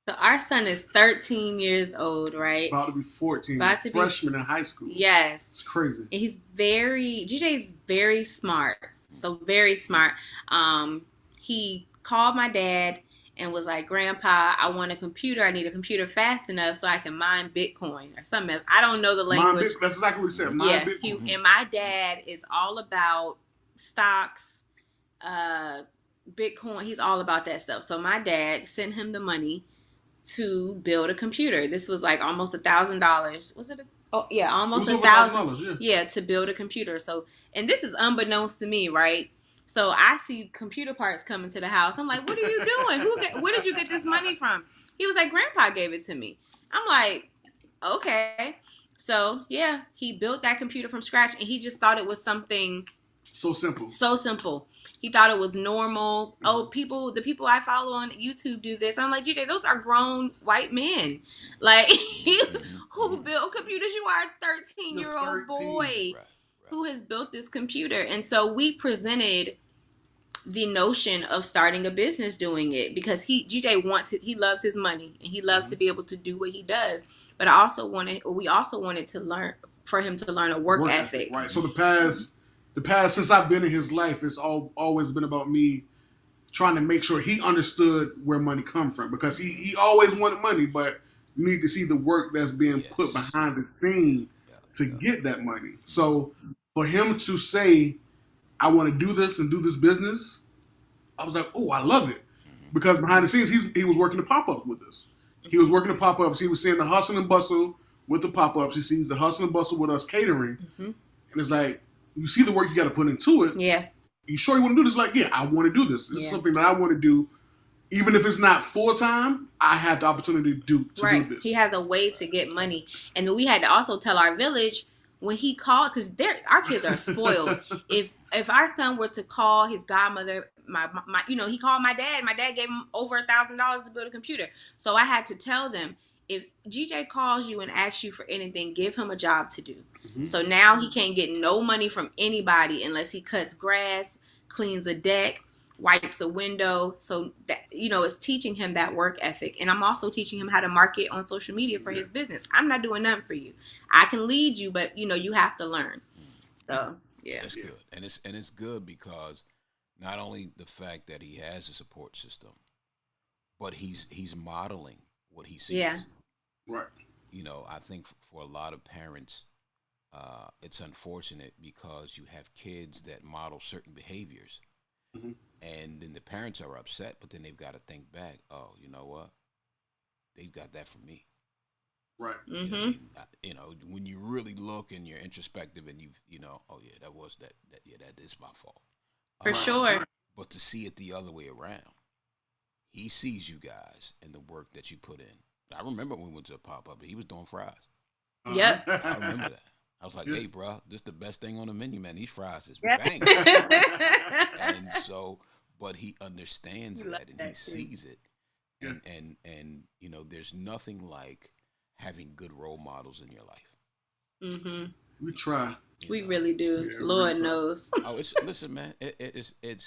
So our son is 13 years old, right? About to be 14. Freshman in high school. Yes. It's crazy. And GJ's very smart. So very smart. He called my dad and was like, Grandpa, I want a computer. I need a computer fast enough so I can mine Bitcoin or something else. I don't know the language. That's exactly what he said. Bitcoin. And my dad is all about stocks, Bitcoin. He's all about that stuff. So my dad sent him the money to build a computer. This was like almost $1,000. Was it? Almost $1,000. Yeah, to build a computer. So, and this is unbeknownst to me, right? So I see computer parts coming to the house. I'm like, what are you doing? Where did you get this money from? He was like, Grandpa gave it to me. I'm like, okay. So yeah, he built that computer from scratch, and he just thought it was something so simple. So simple. He thought it was normal. Oh, the people I follow on YouTube do this. I'm like, GJ, those are grown white men. Like, who built computers? You are a 13-year-old boy who has built this computer. And so we presented the notion of starting a business doing it because he loves his money and he loves to be able to do what he does. But we also wanted to learn for him to learn a work ethic. Right. So the past since I've been in his life, it's always been about me trying to make sure he understood where money come from because he always wanted money, but you need to see the work that's being put behind the scene to get that money. So for him to say, I want to do this and do this business, I was like, oh, I love it. Because behind the scenes, he was working the pop-ups with us. He was working the pop-ups. He was seeing the hustle and bustle with the pop-ups. He sees the hustle and bustle with us catering. Mm-hmm. And it's like, you see the work you got to put into it. Yeah. You sure you want to do this? Like, yeah, I want to do this. It's something that I want to do. Even if it's not full-time, I had the opportunity to do this. He has a way to get money. And then we had to also tell our village when he called, because our kids are spoiled. If our son were to call his godmother, he called my dad. My dad gave him over $1,000 to build a computer. So I had to tell them, if GJ calls you and asks you for anything, give him a job to do. Mm-hmm. So now he can't get no money from anybody unless he cuts grass, cleans a deck, wipes a window. So that, it's teaching him that work ethic. And I'm also teaching him how to market on social media for his business. I'm not doing nothing for you. I can lead you, but you have to learn. So yeah, that's good. And it's good because not only the fact that he has a support system, but he's modeling what he sees. Yeah. Right. I think for a lot of parents, it's unfortunate because you have kids that model certain behaviors. Mm-hmm. And then the parents are upset, but then they've got to think back. Oh, you know what? They've got that from me. Right. Mm-hmm. When you really look and you're introspective and oh yeah, that is my fault. For sure. But to see it the other way around, he sees you guys and the work that you put in. I remember when we went to a pop-up, he was doing fries. Yep. I remember that. I was like, hey, bro, this is the best thing on the menu, man. These fries is yep. banging. And so, but he understands that and he sees it. Yeah. And there's nothing like having good role models in your life. Mm-hmm. We try. We really do. Yeah, Lord knows. Listen, man, it's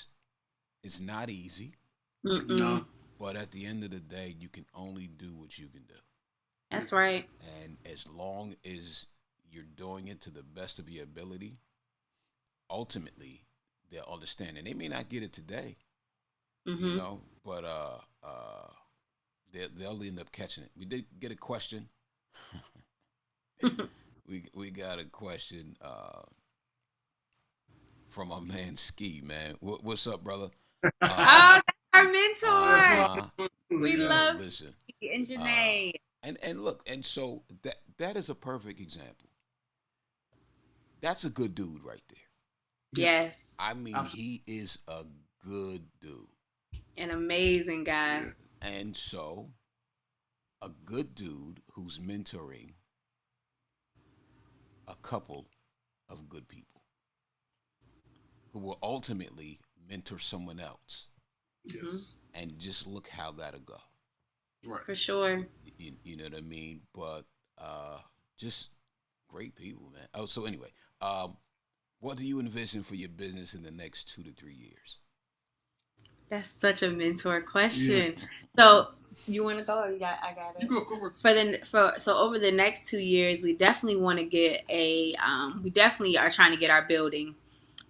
not easy. Mm-mm. No. But at the end of the day, you can only do what you can do. That's right. And as long as you're doing it to the best of your ability, ultimately they'll understand. And they may not get it today, mm-hmm. but they'll end up catching it. We did get a question. we got a question from our man Ski, man. What's up, brother? Oh, that's our mentor. We love listen, Ski and Janae. And look, and so that is a perfect example. That's a good dude right there. Yes. I mean, he is a good dude. An amazing guy. And so, a good dude who's mentoring a couple of good people who will ultimately mentor someone else. Yes. And just look how that'll go. Right. For sure. You know what I mean? But just great people, man. Oh, so anyway, what do you envision for your business in the next 2 to 3 years? That's such a mentor question. Yes. So you want to go? Or I got it. You go for it. So over the next 2 years, we definitely want to get we definitely are trying to get our building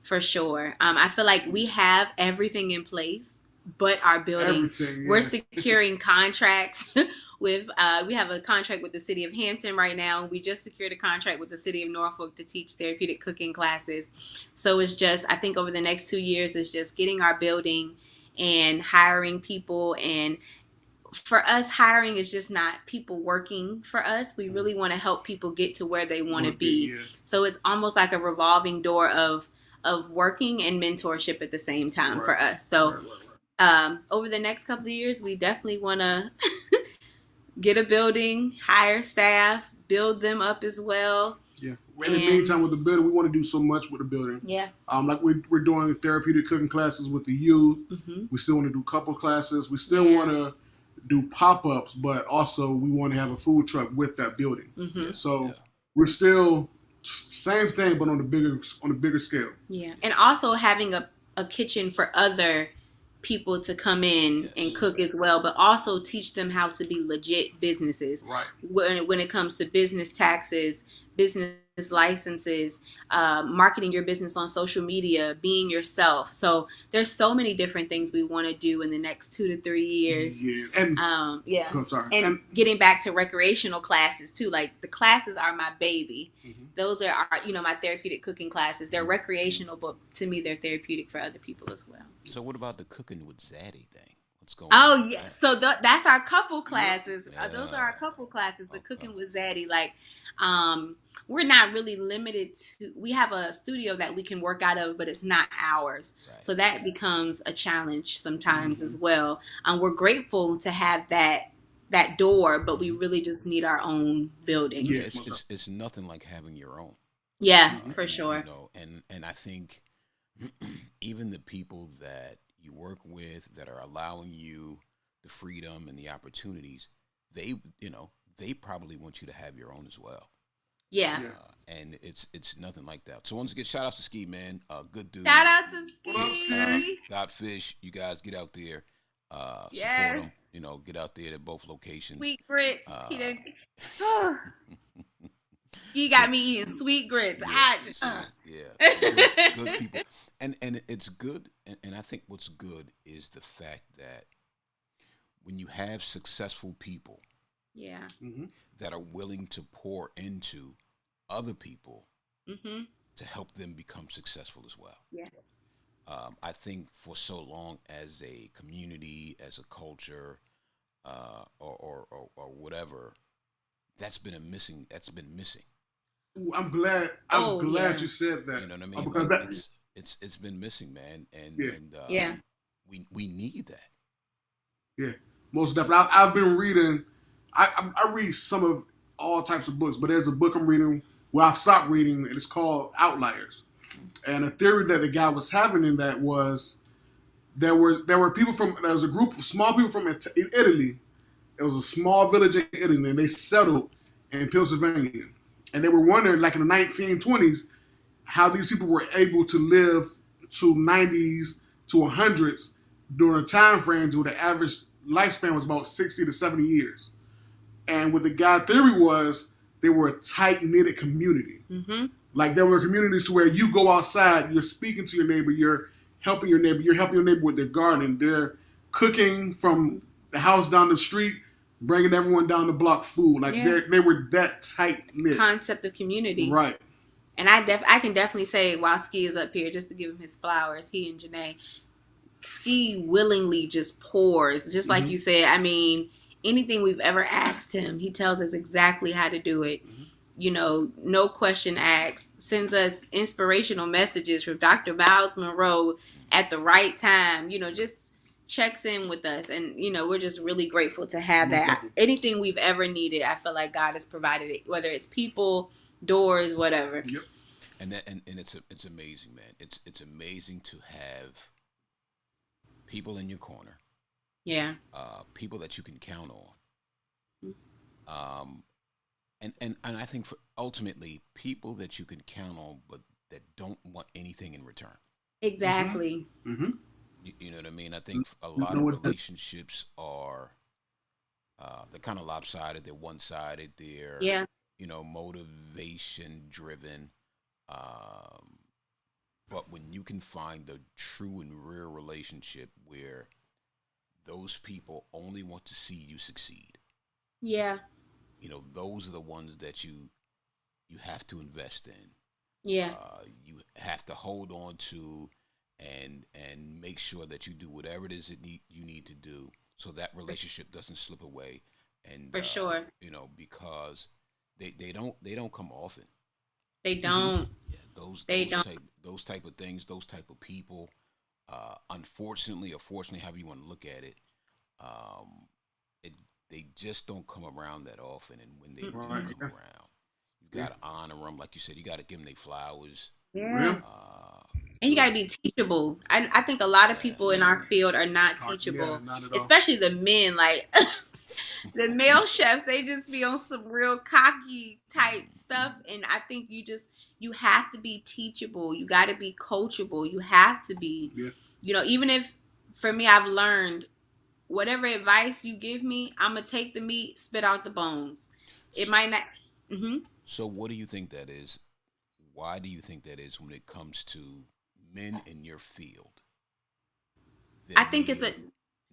for sure. I feel like we have everything in place, but our building, we're securing contracts with, we have a contract with the city of Hampton right now. We just secured a contract with the city of Norfolk to teach therapeutic cooking classes. So it's just, I think over the next 2 years, it's just getting our building and hiring people. And for us, hiring is just not people working for us. We really want to help people get to where they want to be. Yeah. So it's almost like a revolving door of working and mentorship at the same time for us. So over the next couple of years, we definitely want to get a building, hire staff, build them up as well. Yeah. In the meantime, with the building, we want to do so much with the building. Yeah. Like we're doing therapeutic cooking classes with the youth. Mm-hmm. We still want to do couple classes. We still want to do pop-ups, but also we want to have a food truck with that building. Mm-hmm. So we're still same thing, but on a bigger scale. Yeah, and also having a kitchen for other people to come in and cook as well, but also teach them how to be legit businesses. Right. When it comes to business taxes, business licenses, marketing your business on social media, being yourself. So there's so many different things we want to do in the next 2 to 3 years. Yeah. And I'm sorry. And getting back to recreational classes too. Like the classes are my baby. Mm-hmm. Those are our, my therapeutic cooking classes. They're recreational, but to me they're therapeutic for other people as well. So what about the cooking with Zaddy thing? What's going on? Oh, yes. So that's our couple classes. Yeah. Those are our couple classes. The cooking with Zaddy. Like, we're not really limited to, we have a studio that we can work out of, but it's not ours. Right. So that becomes a challenge sometimes as well. We're grateful to have that door, but we really just need our own building. Yeah, it's nothing like having your own. Yeah, for sure. And I think even the people that you work with that are allowing you the freedom and the opportunities, they probably want you to have your own as well. Yeah. And it's nothing like that. So once again, shout out to Ski, man. Good dude. Shout out to Ski. Godfish, you guys get out there. Support them. Get out there at both locations. Sweet grits. He got me eating sweet grits. Good people. And it's good. And I think what's good is the fact that when you have successful people that are willing to pour into other people to help them become successful as well. Yeah. I think for so long as a community, as a culture, or whatever, that's been missing. Ooh, I'm glad you said that. You know what I mean? Because it's been missing, man. And we need that. Yeah, most definitely. I've been reading. I read some of all types of books, but there's a book I'm reading where I've stopped reading, and it's called Outliers. And a theory that the guy was having in that was there were people there was a group of small people from Italy. It was a small village in Italy, and they settled in Pennsylvania. And they were wondering, like in the 1920s, how these people were able to live to 90s to 100s during a time frame where the average lifespan was about 60 to 70 years. And what the guy theory was, they were a tight-knitted community. Mm-hmm. Like there were communities to where you go outside, you're speaking to your neighbor, you're helping your neighbor with their garden, they're cooking from the house down the street bringing everyone down the block food. Like they were that tight knit. Concept of community, right? And I can definitely say, while Ski is up here, just to give him his flowers, he and Janae, Ski willingly just pours, just like you said. I mean, anything we've ever asked him, he tells us exactly how to do it. You know, no question asked. Sends us inspirational messages from Dr. Miles Monroe at the right time. You know, just checks in with us, and you know, we're just really grateful to have that. Anything we've ever needed, I feel like God has provided it, whether it's people, doors, whatever. Yep. And it's amazing, man. It's amazing to have people in your corner. Yeah. People that you can count on. And I think ultimately people that you can count on, but that don't want anything in return. Exactly. You know what I mean? I think a lot of relationships are they're kind of lopsided. They're one-sided. They're you know, motivation driven. But when you can find the true and real relationship where those people only want to see you succeed. Yeah. You know, those are the ones that you have to invest in. Yeah. You have to hold on to and make sure that you do whatever it is that you need to do so that relationship doesn't slip away. And for sure. You know, because they don't come often. They don't. Yeah, those type of things, those type of people. Unfortunately or fortunately, however you want to look at it, they just don't come around that often. And when they do come around, you got to honor them. Like you said, you got to give them their flowers. Yeah. And you got to be teachable. I think a lot of people in our field are not teachable, especially the men. Like the male chefs, they just be on some real cocky type stuff. And I think you have to be teachable. You got to be coachable. You have to be, you know, even if for me, I've learned whatever advice you give me, I'm going to take the meat, spit out the bones. It might not. So what do you think that is? Why do you think that is when it comes to men in your field? I think it's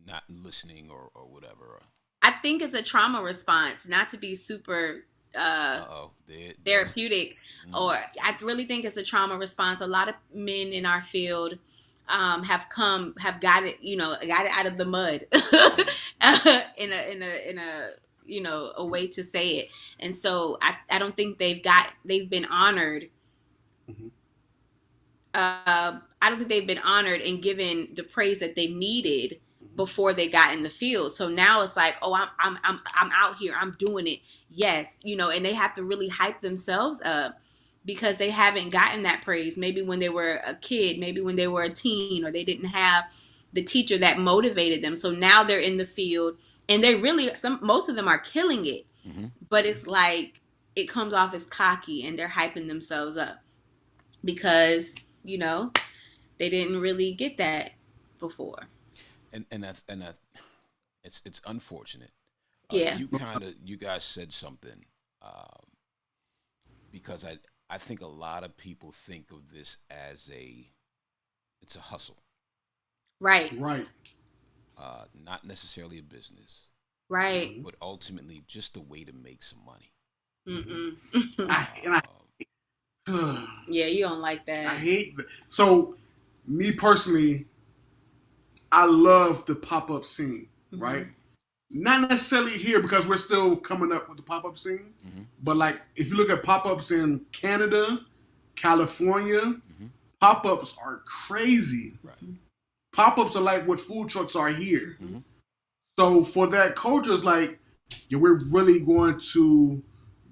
not listening or whatever. I think it's a trauma response, not to be super therapeutic, or I really think it's a trauma response. A lot of men in our field have got it out of the mud in a you know, a way to say it. And so I don't think they've been honored. I don't think they've been honored and given the praise that they needed before they got in the field. So now it's like, oh, I'm out here, I'm doing it. Yes, you know, and they have to really hype themselves up because they haven't gotten that praise. Maybe when they were a kid, maybe when they were a teen, or they didn't have the teacher that motivated them. So now they're in the field and they really, most of them are killing it, but it's like, it comes off as cocky and they're hyping themselves up because, you know, they didn't really get that before. And it's unfortunate. Yeah. You guys said something because I think a lot of people think of this as it's a hustle. Right. Not necessarily a business. Right. But ultimately just a way to make some money. Yeah, you don't like that. I hate that. So, me personally, I love the pop-up scene, right? Not necessarily here because we're still coming up with the pop-up scene, but like if you look at pop-ups in Canada, California, pop-ups are crazy. Right. Pop-ups are like what food trucks are here. So for that culture, it's like, yeah, we're really going to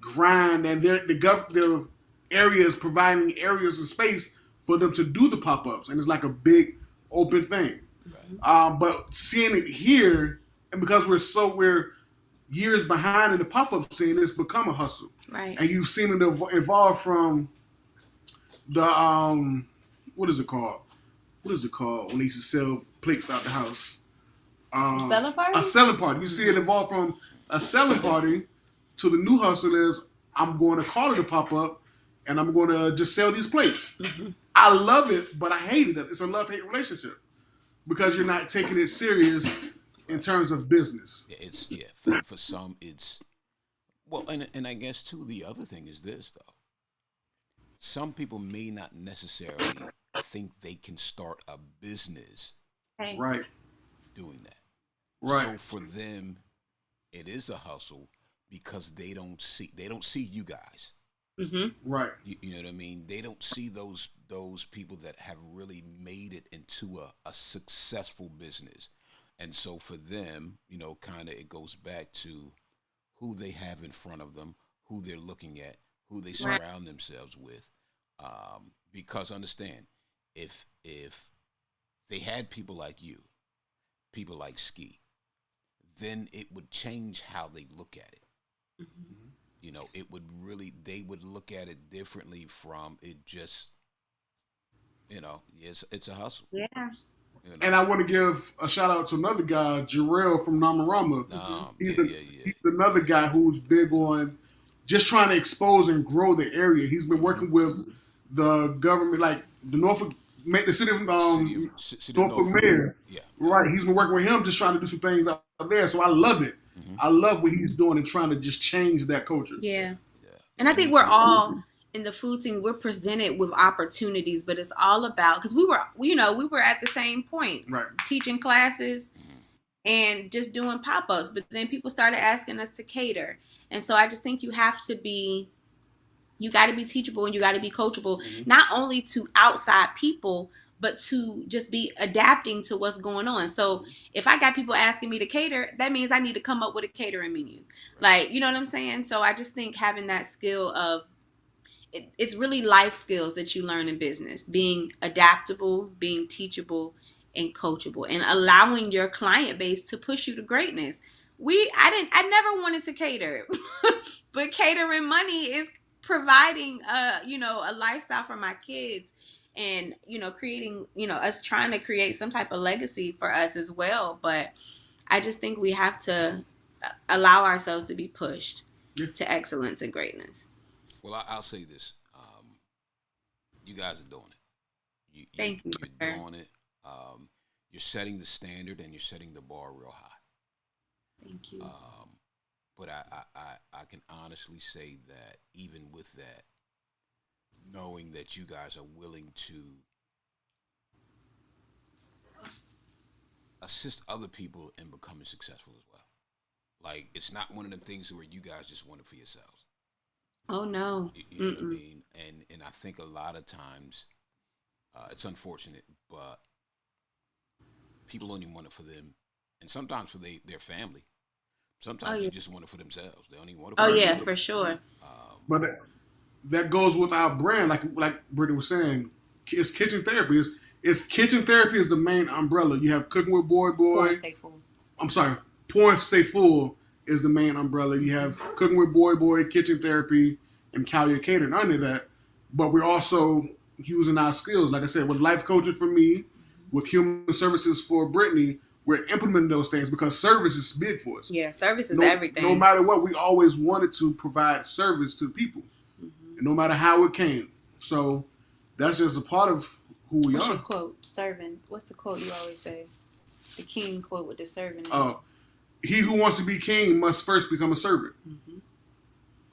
grind, and the area is providing areas of space for them to do the pop-ups, and it's like a big open thing. But seeing it here, and because we're years behind in the pop-up scene, it's become a hustle. Right. And you've seen it evolve from the what is it called? What is it called when they used to sell plates out the house? Selling party? A selling party. You see it evolve from a selling party to the new hustle is, I'm going to call it a pop-up and I'm going to just sell these plates. I love it, but I hate it. It's a love-hate relationship because you're not taking it serious in terms of business. Yeah, it's for some it's well, and I guess too the other thing is this though. Some people may not necessarily think they can start a business Hey. Right, doing that. right, So for them, it is a hustle because they don't see you guys. Mm-hmm. right. You know what I mean? They don't see those people that have really made it into a successful business. And so for them, kind of it goes back to who they have in front of them, who they're looking at, who they Right. surround themselves with. Because understand, if they had people like you, people like Ski, then it would change how they look at it. Mm-hmm. It would really they would look at it differently from it just, it's a hustle. Yeah. And I want to give a shout out to another guy, Jarrell from Namarama. Yeah, He's, a, yeah, yeah. he's another guy who's big on just trying to expose and grow the area. He's been working with the government, like the the city of City of Norfolk Norfolk. mayor. Yeah. Right, he's been working with him, just trying to do some things out there. So I love it. Mm-hmm. I love what he's doing and trying to just change that culture. Yeah. Yeah. And I think we're all in the food scene. We're presented with opportunities, but it's all about because we were at the same point, Right. teaching classes and just doing pop-ups. But then people started asking us to cater, and so I just think you got to be teachable and you got to be coachable, not only to outside people, but to just be adapting to what's going on. So if I got people asking me to cater, that means I need to come up with a catering menu. Like, you know what I'm saying? So I just think having that skill of it's really life skills that you learn in business, being adaptable, being teachable, and coachable, and allowing your client base to push you to greatness. I never wanted to cater, but catering money is providing a lifestyle for my kids, and creating us trying to create some type of legacy for us as well. But I just think we have to allow ourselves to be pushed to excellence and greatness. Well, I'll say this: you guys are doing it. Thank you, You're sir. doing it. You're setting the standard and you're setting the bar real high. Thank you. But I can honestly say that even with that, knowing that you guys are willing to assist other people in becoming successful as well. Like, it's not one of them things where you guys just want it for yourselves. Oh no. You know what I mean? And I think a lot of times it's unfortunate, but people only want it for them, and sometimes for their family. Sometimes they just want it for themselves. They don't even want it for Oh other yeah, people. for sure. But that goes with our brand, like Brittany was saying. It's kitchen therapy. It's kitchen therapy is the main umbrella. You have cooking with Boy. Stay full. I'm sorry, Pour and Stay Full is the main umbrella. You have cooking with Boy, kitchen therapy, and Callier Catering under that. But we're also using our skills, like I said, with life coaching for me, with human services for Brittany. We're implementing those things because service is big for us. Yeah, service is everything. No matter what, we always wanted to provide service to people, and no matter how it came. So that's just a part of who we What's are. your quote? Serving. What's the quote you always say? The king quote with the servant. He who wants to be king must first become a servant.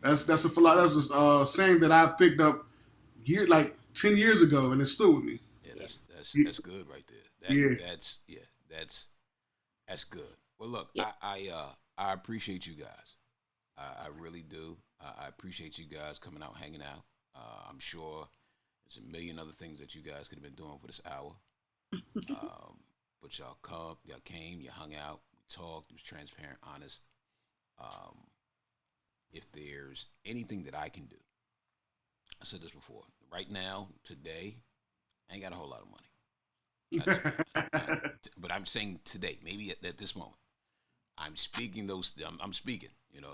That's a saying that I picked up 10 years ago, and it's still with me. Yeah, that's good right there. That's good. Well, look, I appreciate you guys. I really do. I appreciate you guys coming out, hanging out. I'm sure there's a million other things that you guys could have been doing for this hour. But y'all came, you hung out, we talked, it was transparent, honest. If there's anything that I can do, I said this before. Right now, today, I ain't got a whole lot of money. But I'm saying today, maybe at this moment, I'm speaking. I'm speaking.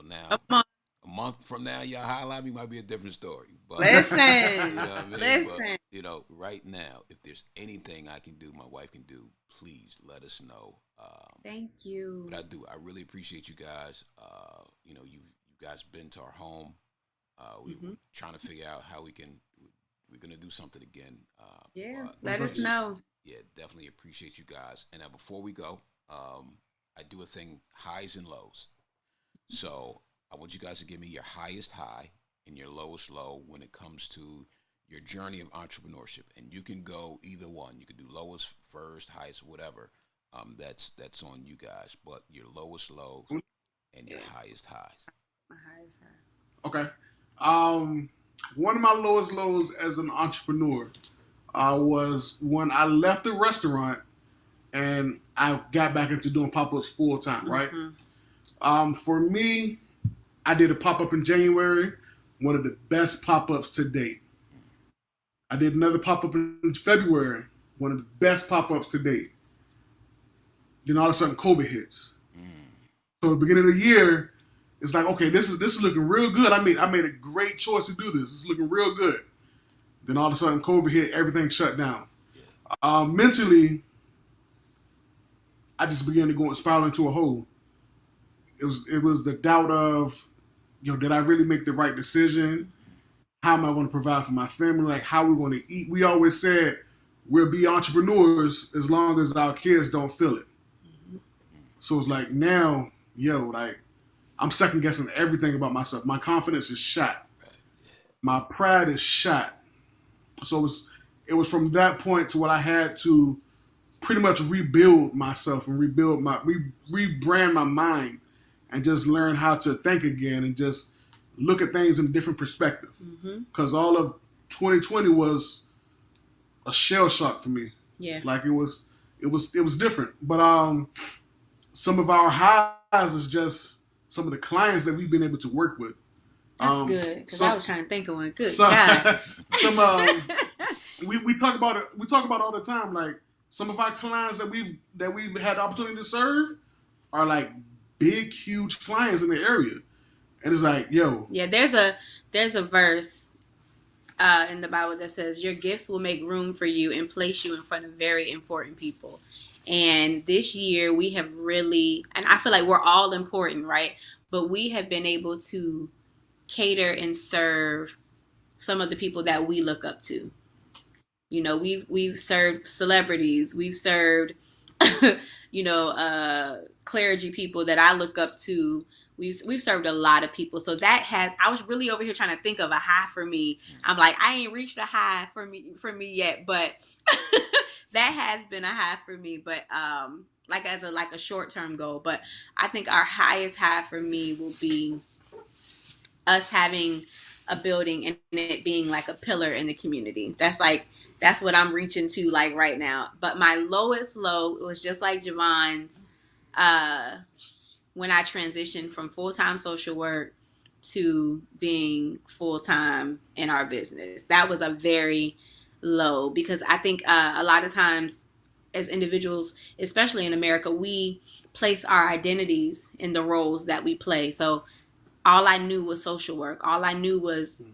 Now a month from now, y'all highlight me might be a different story. But Listen, you know what I mean? listen. But, right now, if there's anything I can do, my wife can do, please let us know. Thank you. But I do. I really appreciate you guys. You guys been to our home. We're trying to figure out how we're gonna do something again. Let us know. Yeah, definitely appreciate you guys. And before we go, I do a thing highs and lows. So I want you guys to give me your highest high and your lowest low when it comes to your journey of entrepreneurship. And you can go either one. You can do lowest first, highest, whatever. That's on you guys. But your lowest lows and your highest highs. My highest high. Okay. One of my lowest lows as an entrepreneur was when I left the restaurant and I got back into doing pop-ups full time, right? For me, I did a pop-up in January, one of the best pop-ups to date. I did another pop-up in February, one of the best pop-ups to date. Then all of a sudden COVID hits. So at the beginning of the year, it's like, okay, this is looking real good. I made a great choice to do this. It's looking real good. Then all of a sudden COVID hit, everything shut down. Mentally, I just began to go and spiral into a hole. It was the doubt of, did I really make the right decision? How am I going to provide for my family? Like, how are we going to eat? We always said we'll be entrepreneurs as long as our kids don't feel it. So it's like now, I'm second guessing everything about myself. My confidence is shot. My pride is shot. So it was from that point to what I had to pretty much rebuild myself and rebrand my mind and just learn how to think again and just look at things in a different perspective. Because all of 2020 was a shell shock for me. Yeah. Like it was different. But some of our highs is just some of the clients that we've been able to work with. That's good, because I was trying to think of one. Good God. We talk about it. We talk about it all the time. Like some of our clients that we've had the opportunity to serve are like big, huge clients in the area, and it's like, yeah. There's a verse in the Bible that says, "Your gifts will make room for you and place you in front of very important people." And this year we have really, and I feel like we're all important, right? But we have been able to cater and serve some of the people that we look up to. We've served celebrities, we've served, clergy people that I look up to. We've served a lot of people. So I was really over here trying to think of a high for me. I'm like, I ain't reached a high for me yet, but that has been a high for me. But like as a short-term goal. But I think our highest high for me will be us having a building and it being like a pillar in the community. That's what I'm reaching to like right now. But my lowest low, it was just like Javon's, when I transitioned from full-time social work to being full-time in our business. That was a very low, because I think a lot of times as individuals, especially in America, we place our identities in the roles that we play. So all I knew was social work. All I knew was,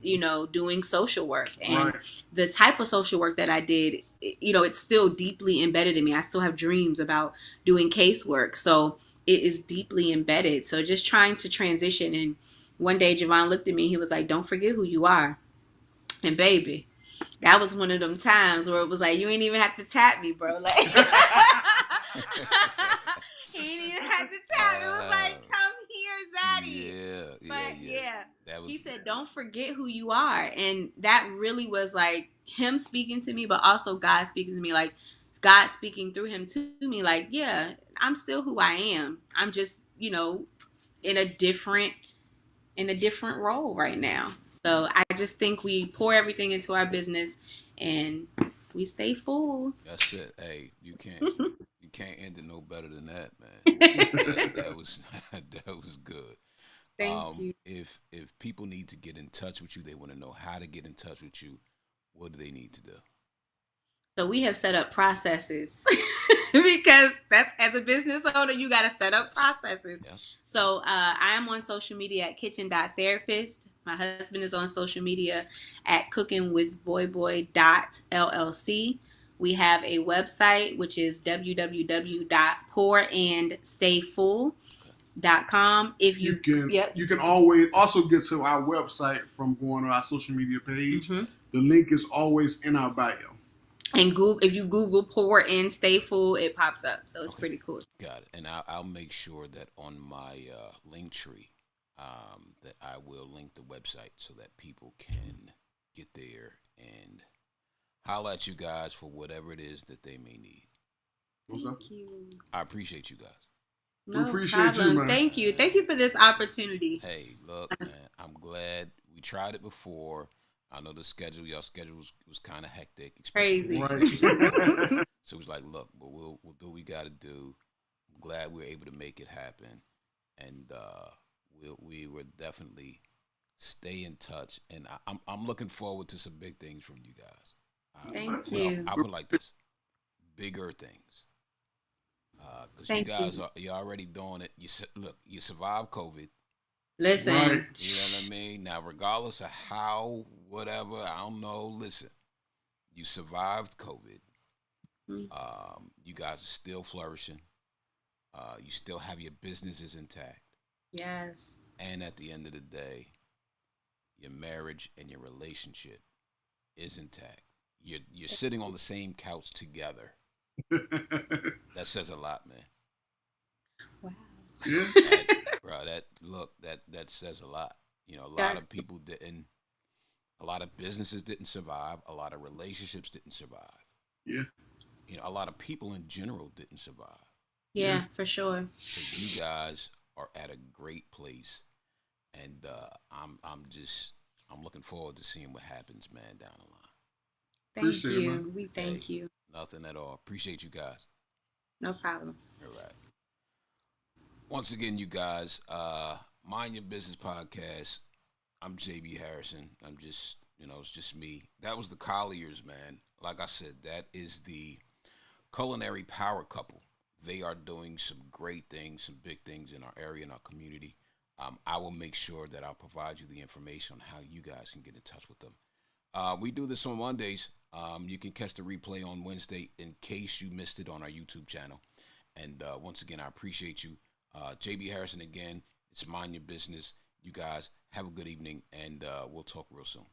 doing social work. And the type of social work that I did, it's still deeply embedded in me. I still have dreams about doing casework. So it is deeply embedded. So just trying to transition. And one day Javon looked at me, he was like, "Don't forget who you are." And baby, that was one of them times where it was like, you ain't even have to tap me, bro. Like, he didn't even have to tap me. It was like, come here, Zaddy. Yeah. He said, "Don't forget who you are." And that really was like him speaking to me, but also God speaking to me, like God speaking through him to me, like, yeah, I'm still who I am. I'm just, in a different role right now. So I just think we pour everything into our business and we stay full. That's it. Hey, you can't end it no better than that, man. that was good. Thank you. If people need to get in touch with you, they want to know how to get in touch with you, what do they need to do? So we have set up processes because that's, as a business owner, you got to set up processes. Yeah. So I am on social media at kitchen.therapist. My husband is on social media at cookingwithboyboy.llc. We have a website, which is www.pourandstayfull.com. If you can always also get to our website from going to our social media page. The link is always in our bio. And Google, if you Google pour in stay full, it pops up. So it's pretty cool. Got it. And I'll make sure that on my link tree, that I will link the website so that people can get there and holler at you guys for whatever it is that they may need. Thank you. I appreciate you guys. No appreciate problem. you, man. Thank you. Thank you for this opportunity. Hey, look, man, I'm glad we tried it before. I know y'all schedule was kind of hectic, especially Crazy. Right. So it was like, look, but we'll do what we got to do. I'm glad we were able to make it happen, and we will definitely stay in touch. And I'm looking forward to some big things from you guys. Thank you. I would like this, bigger things, because you Thank guys you. you're already doing it. Look, you survived COVID. Listen, Right. You know what I mean? Now, regardless of how, whatever, I don't know. Listen, you survived COVID. You guys are still flourishing. You still have your businesses intact. yes. And at the end of the day, your marriage and your relationship is intact. You're sitting on the same couch together. That says a lot, man. Wow. Yeah. Bro, that says a lot. You know, a lot Gotcha. of people didn't. A lot of businesses didn't survive. A lot of relationships didn't survive. Yeah. You know, a lot of people in general didn't survive. Yeah, for sure. So you guys are at a great place, and I'm looking forward to seeing what happens, man, down the line. Thank Appreciate it, you. man. We thank Hey. you. Nothing at all. Appreciate you guys. No problem. All right. Once again, you guys, Mind Your Business Podcast. I'm JB Harrison. I'm just, it's just me. That was the Colliers, man. Like I said, that is the culinary power couple. They are doing some great things, some big things in our area, in our community. I will make sure that I'll provide you the information on how you guys can get in touch with them. We do this on Mondays. You can catch the replay on Wednesday in case you missed it on our YouTube channel. And once again, I appreciate you. JB Harrison again. It's Mind Your Business. You guys have a good evening, and we'll talk real soon.